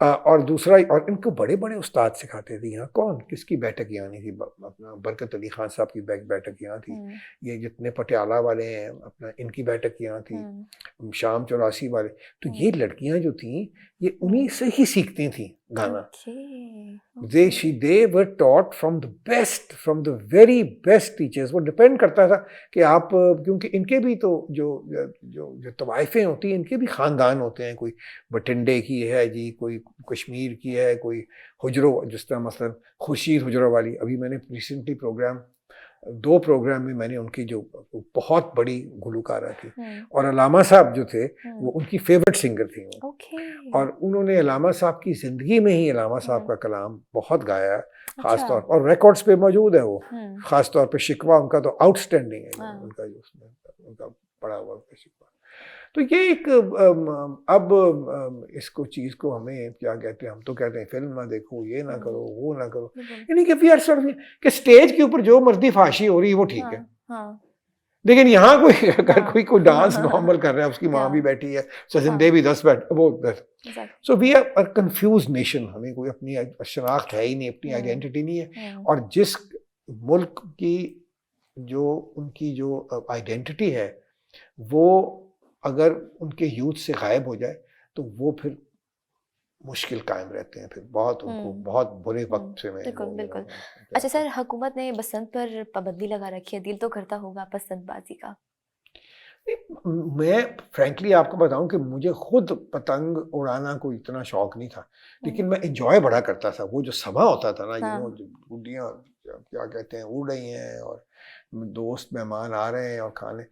और दूसरा, और इनको बड़े बड़े उस्ताद सिखाते थे। यहाँ कौन किसकी बैठक यहाँ नहीं थी, अपना बरकत अली खान साहब की बैठक यहाँ थी, ये जितने पटियाला वाले हैं अपना इनकी बैठक यहाँ थी, शाम 84 वाले। तो ये लड़कियां जो थी ये उन्हीं से ही सीखती थी गाना। they were taught from the very best teachers। वो डिपेंड करता था कि आप, क्योंकि इनके भी तो जो तवाइफें होती हैं इनके भी ख़ानदान होते हैं, कोई बठिंडे की है जी, कोई कश्मीर की है, कोई हुजरो, जिस तरह मसलन खुर्शीद हुजरो वाली। अभी मैंने रिसेंटली दो प्रोग्राम में मैंने उनकी जो बहुत बड़ी गुलकारा थी, और अलामा साहब जो थे वो उनकी फेवरेट सिंगर थी और उन्होंने अलामा साहब की ज़िंदगी में ही अलामा साहब का कलाम बहुत गाया, ख़ास तौर पर, और रिकॉर्ड्स पे मौजूद है वो, ख़ास तौर पे शिकवा उनका तो आउटस्टैंडिंग है, उनका जो उसमें उनका पड़ा हुआ शिकवा। तो ये एक अब इसको चीज़ को हमें क्या कहते हैं, हम तो कहते हैं फिल्म ना देखो, ये ना करो, वो ना करो, यानी कि वी आर सॉर्ट ऑफ कि स्टेज के ऊपर जो मर्जी फाशी हो रही है वो ठीक है, लेकिन यहाँ कोई अगर कोई डांस नॉर्मल कर रहा है, उसकी माँ भी बैठी है, सजिंदे भी 10 बैठ वो 10। So we are confuse nation, हमें कोई अपनी शनाख्त है ही नहीं, अपनी आइडेंटिटी नहीं है। और जिस मुल्क की जो उनकी जो आइडेंटिटी है वो अगर उनके यूथ से गायब हो जाए तो वो फिर मुश्किल कायम रहते हैं, फिर बहुत उनको बहुत बुरे वक्त से में। बिल्कुल। अच्छा सर, हुकूमत ने बसंत पर पाबंदी लगा रखी है, दिल तो करता होगा बसंतबाजी का? मैं फ्रैंकली आपको बताऊं कि मुझे खुद पतंग उड़ाना कोई इतना शौक नहीं था, लेकिन मैं एंजॉय बड़ा करता था। वो जो समा होता था ना, हाँ। गुड्डियाँ क्या कहते हैं उड़ रही हैं और दोस्त मेहमान आ रहे हैं और खाने।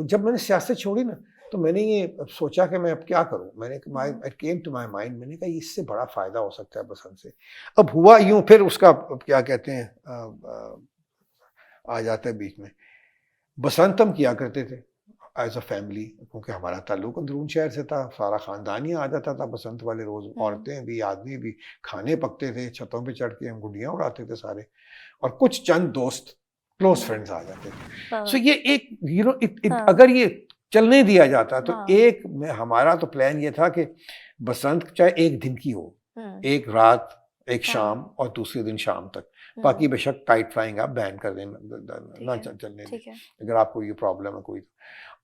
जब मैंने सियासत छोड़ी ना, तो मैंने ये सोचा कि मैं अब क्या करूं। It came to my mind, मैंने कहा इससे बड़ा फायदा हो सकता है बसंत से। अब हुआ यूं, फिर उसका क्या कहते हैं आ जाता है बीच में। बसंत हम किया करते थे एज अ फैमिली, क्योंकि हमारा ताल्लुक अंदरून शहर से था, सारा खानदान ही आ जाता था बसंत वाले रोज, औरतें भी आदमी भी, खाने पकते थे, छतों पे चढ़ के हम गुड्डियाँ उड़ाते थे सारे, और कुछ चंद दोस्त क्लोज फ्रेंड्स आ जाते थे। सो ये एक अगर ये चलने दिया जाता तो हमारा तो प्लान ये था कि बसंत चाहे एक दिन की हो, एक रात, एक शाम और दूसरे दिन शाम तक। बाकी बेशक काइट फ्लाइंग आप बैन कर दें, ना चलने दें अगर आपको ये प्रॉब्लम है कोई।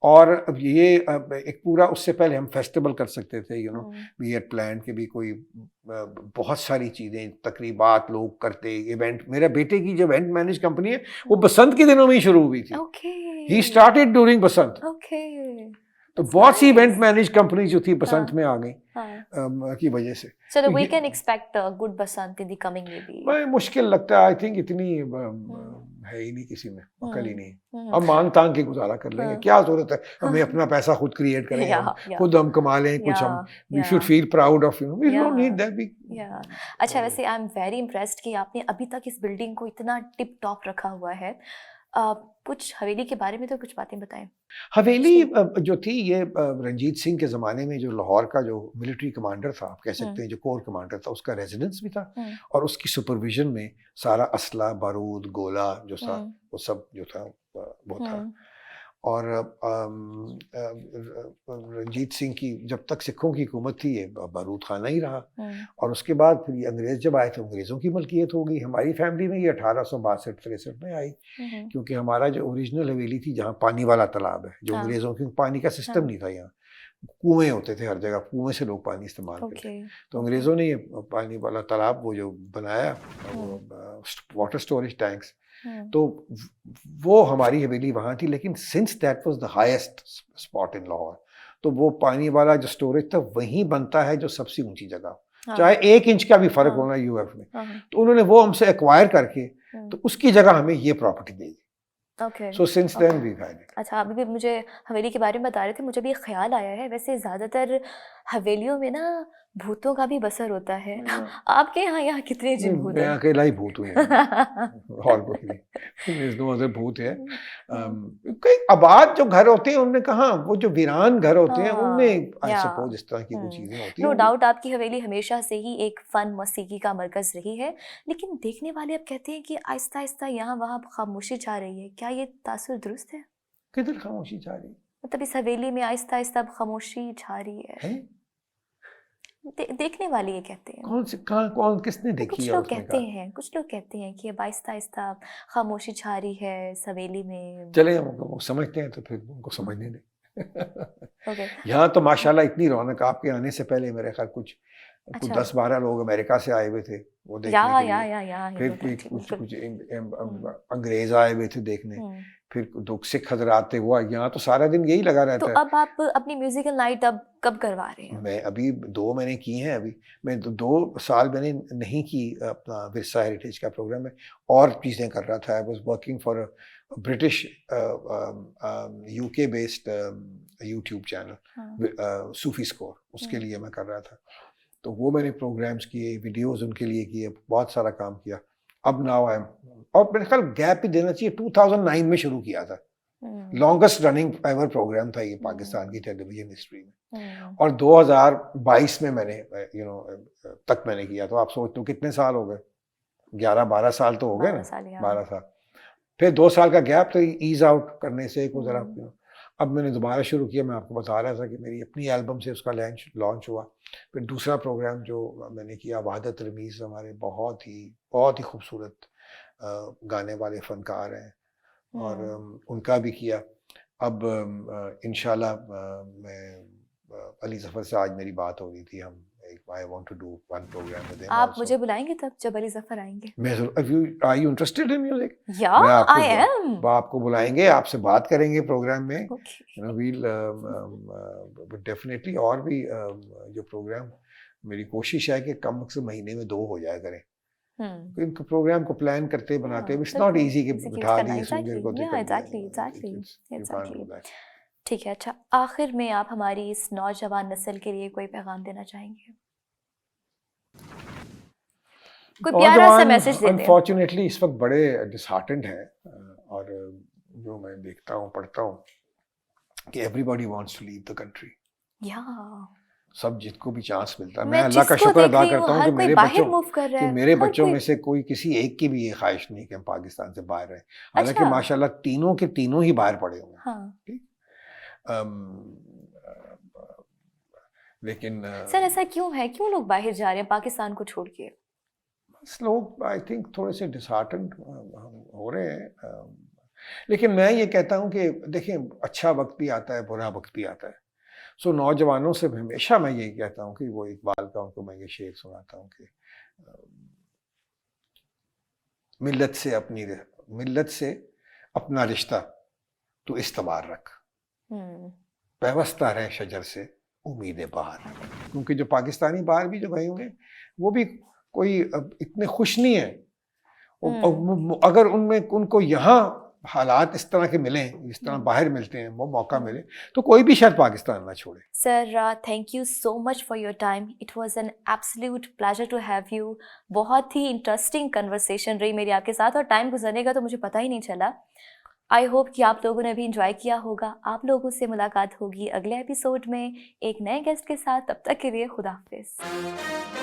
और अब ये एक पूरा, उससे पहले हम फेस्टिवल कर सकते थे, वी हैड प्लान के भी कोई बहुत सारी चीजें, तकरीबात लोग करते, इवेंट। मेरे बेटे की जो इवेंट मैनेज कंपनी है वो बसंत के दिनों में ही शुरू हुई थी। ही स्टार्टेड ड्यूरिंग बसंत। तो बहुत सी इवेंट मैनेज कंपनी जो थी बसंत में आ गई की वजह से। So we can expect a good Basant in the coming maybe. मुश्किल लगता है, आई थिंक इतनी है ही नहीं किसी में, अकल ही नहीं। हम मांग तांग के गुजारा कर लेंगे, क्या जरूरत है हमें अपना पैसा खुद क्रिएट करें, खुद हम कमा लें कुछ, हम we should feel proud of we don't need that. अच्छा, वैसे आई एम वेरी इम्प्रेस्ड कि आपने अभी तक इस बिल्डिंग को इतना टिप टॉप रखा हुआ है। कुछ हवेली के बारे में तो कुछ बातें बताएं। हवेली जो थी ये रंजीत सिंह के ज़माने में जो लाहौर का जो मिलिट्री कमांडर था, आप कह सकते हैं जो कोर कमांडर था, उसका रेजिडेंस भी था, और उसकी सुपरविजन में सारा असला, बारूद, गोला जो था वो सब जो था वो था। और रंजीत सिंह की जब तक सिखों की हुकूमत थी ये बारूद खाना ही रहा, और उसके बाद फिर ये अंग्रेज जब आए थे अंग्रेज़ों की मलकियत हो गई। हमारी फैमिली में ये 1862-63 में आई, क्योंकि हमारा जो ओरिजिनल हवेली थी जहाँ पानी वाला तालाब है, जो अंग्रेज़ों की पानी का सिस्टम नहीं था, यहाँ कुएं होते थे हर जगह, कुएं से लोग पानी इस्तेमाल करते। तो अंग्रेज़ों ने ये पानी वाला तालाब वो जो बनाया, वाटर स्टोरेज टैंक्स, तो वो हमारी हवेली वहाँ थी। लेकिन since that was the highest spot in Lahore, तो वो पानी वाला जो स्टोरेज था वहीं बनता है जो सबसे ऊंची जगह, चाहे 1 इंच का भी फर्क होना यूएफ में। तो उन्होंने वो हमसे एक्वायर करके तो उसकी जगह हमें ये property they the. So since then we've had it. अच्छा, अभी भी मुझे हवेली के बारे में बता रहे थे, मुझे भी एक ख्याल आया है। वैसे ज़्यादातर हवेलियों में ना भूतों का भी बसर होता है। आपके यहाँ कितने जिन भूत हैं? मैं अकेला ही भूत हूँ यहाँ, और कोई नहीं, दो अदर भूत है। कई आबाद जो घर होते हैं उनमें कहाँ, वो जो वीरान घर होते हैं उनमें आई सपोज इस तरह की कुछ चीजें होती हैं। नो डाउट आपकी हवेली हमेशा से ही एक फन मौसीकी का मरकज रही है, लेकिन देखने वाले अब कहते हैं कि आहिस्ता आहिस्ता यहाँ वहाँ खामोशी छा रही है। क्या ये तासुर दुरुस्त है? किधर खामोशी छा रही है? मतलब इस हवेली में आहिस्ता आहिस्ता अब खामोशी छा रही है। देखने वाले ये कहते हैं। कौन किसने देखी? कुछ लोग कहते हैं कि अब आहिस्ता आहिस्ता खामोशी छा रही है सवेली में। चले वो समझते हैं तो फिर उनको समझने दें। यहाँ तो माशाल्लाह इतनी रौनक, आपके आने से पहले मेरे ख्याल कुछ 10-12 लोग अमेरिका से आए हुए थे वो देखने के लिए, फिर कुछ अंग्रेज आए हुए थे देखने, फिर दो सिख हजरात थे। वो यहाँ तो सारा दिन यही लगा रहता है। तो अब आप अपनी म्यूजिकल नाइट अब कब करवा रहे हैं? मैं अभी 2 मैंने की हैं। अभी मैं 2 साल मैंने नहीं की अपना विरसा हेरिटेज का प्रोग्राम में, और चीज़ें कर रहा था। I was working for a British UK based YouTube channel Sufi score, उसके लिए मैं कर रहा था। तो वो मैंने प्रोग्राम्स किए, वीडियोस उनके लिए किए, बहुत सारा काम किया। अब नाउ आई एम, और मेरे ख्याल गैप ही देना चाहिए, 2009 में शुरू किया था। लॉन्गेस्ट रनिंग एवर प्रोग्राम था ये पाकिस्तान की टेलीविजन हिस्ट्री में, और 2022 में मैंने तक मैंने किया। तो आप सोच लो कितने साल हो गए, 11-12 साल तो हो गए ना, 12 साल। फिर 2 साल का गैप, तो ईज आउट करने से को जरा अब मैंने दोबारा शुरू किया। मैं आपको बता रहा था कि मेरी अपनी एल्बम से उसका लॉन्च हुआ। फिर दूसरा प्रोग्राम जो मैंने किया, वहादत रमीज़, हमारे बहुत ही खूबसूरत गाने वाले फनकार हैं, और उनका भी किया। अब इंशाल्लाह मैं अली ज़फ़र से आज मेरी बात हो रही थी, हम I want to do one program with him आप also. मुझे बुलाएंगे तब जब अली जफर आएंगे? मैं जरूर, are you interested in music? या मैं आपको आई एम। आपको बुलाएंगे, आपसे बात करेंगे प्रोग्राम में, ओके। we'll definitely, और भी जो प्रोग्राम, मेरी कोशिश है कि कम से महीने में 2 हो जाया करें। इनको प्रोग्राम को प्लान करते बनाते, इट्स नॉट इजी कि बिठा दिए सिंगर को तो एग्जैक्टली। ठीक है, अच्छा आखिर में आप हमारी इस नौजवान नस्ल के लिए कोई पैगाम देना चाहेंगे? कोई प्यारा सा मैसेज दे दें। अनफॉर्चुनेटली इस वक्त बड़े डिसहार्टेंड हैं, और जो मैं देखता हूँ पढ़ता हूँ कि everybody wants to leave the country. या सब जिसको भी चांस मिलता है, मैं अल्लाह का शुक्र अदा करता हूँ कि मेरे बच्चों में से कोई किसी एक की भी ये ख्वाहिश नहीं कि हम पाकिस्तान से बाहर रहें। हालांकि माशाल्लाह तीनों के तीनों ही बाहर पड़े हुए हैं। ठीक, लेकिन सर ऐसा क्यों है, क्यों लोग बाहर जा रहे हैं पाकिस्तान को छोड़ के? लोग आई थिंक थोड़े से डिसहार्टेंड हो रहे हैं, लेकिन मैं ये कहता हूँ कि देखिए अच्छा वक्त भी आता है, बुरा वक्त भी आता है। सो नौजवानों से हमेशा मैं यही कहता हूँ कि वो इकबाल का उनको मैं ये शेर सुनाता हूँ कि मिल्लत से अपना रिश्ता तो इस्तबार रख, पैवस्ता रहे शजर से उम्मीदें बाहर। क्योंकि जो पाकिस्तानी बाहर भी जो गए होंगे वो भी कोई इतने खुश नहीं है, अगर उनमें उनको यहाँ हालात इस तरह के मिलें जिस तरह बाहर मिलते हैं, वो मौका मिले तो कोई भी शायद पाकिस्तान ना छोड़े। Sir thank you so much for your time, it was an absolute pleasure to have you. बहुत ही इंटरेस्टिंग कन्वर्सेशन रही मेरी आपके साथ, और टाइम गुजरने का तो मुझे पता ही नहीं चला। आई होप कि आप लोगों ने भी इंजॉय किया होगा। आप लोगों से मुलाकात होगी अगले एपिसोड में एक नए गेस्ट के साथ। तब तक के लिए खुदा हाफिज़।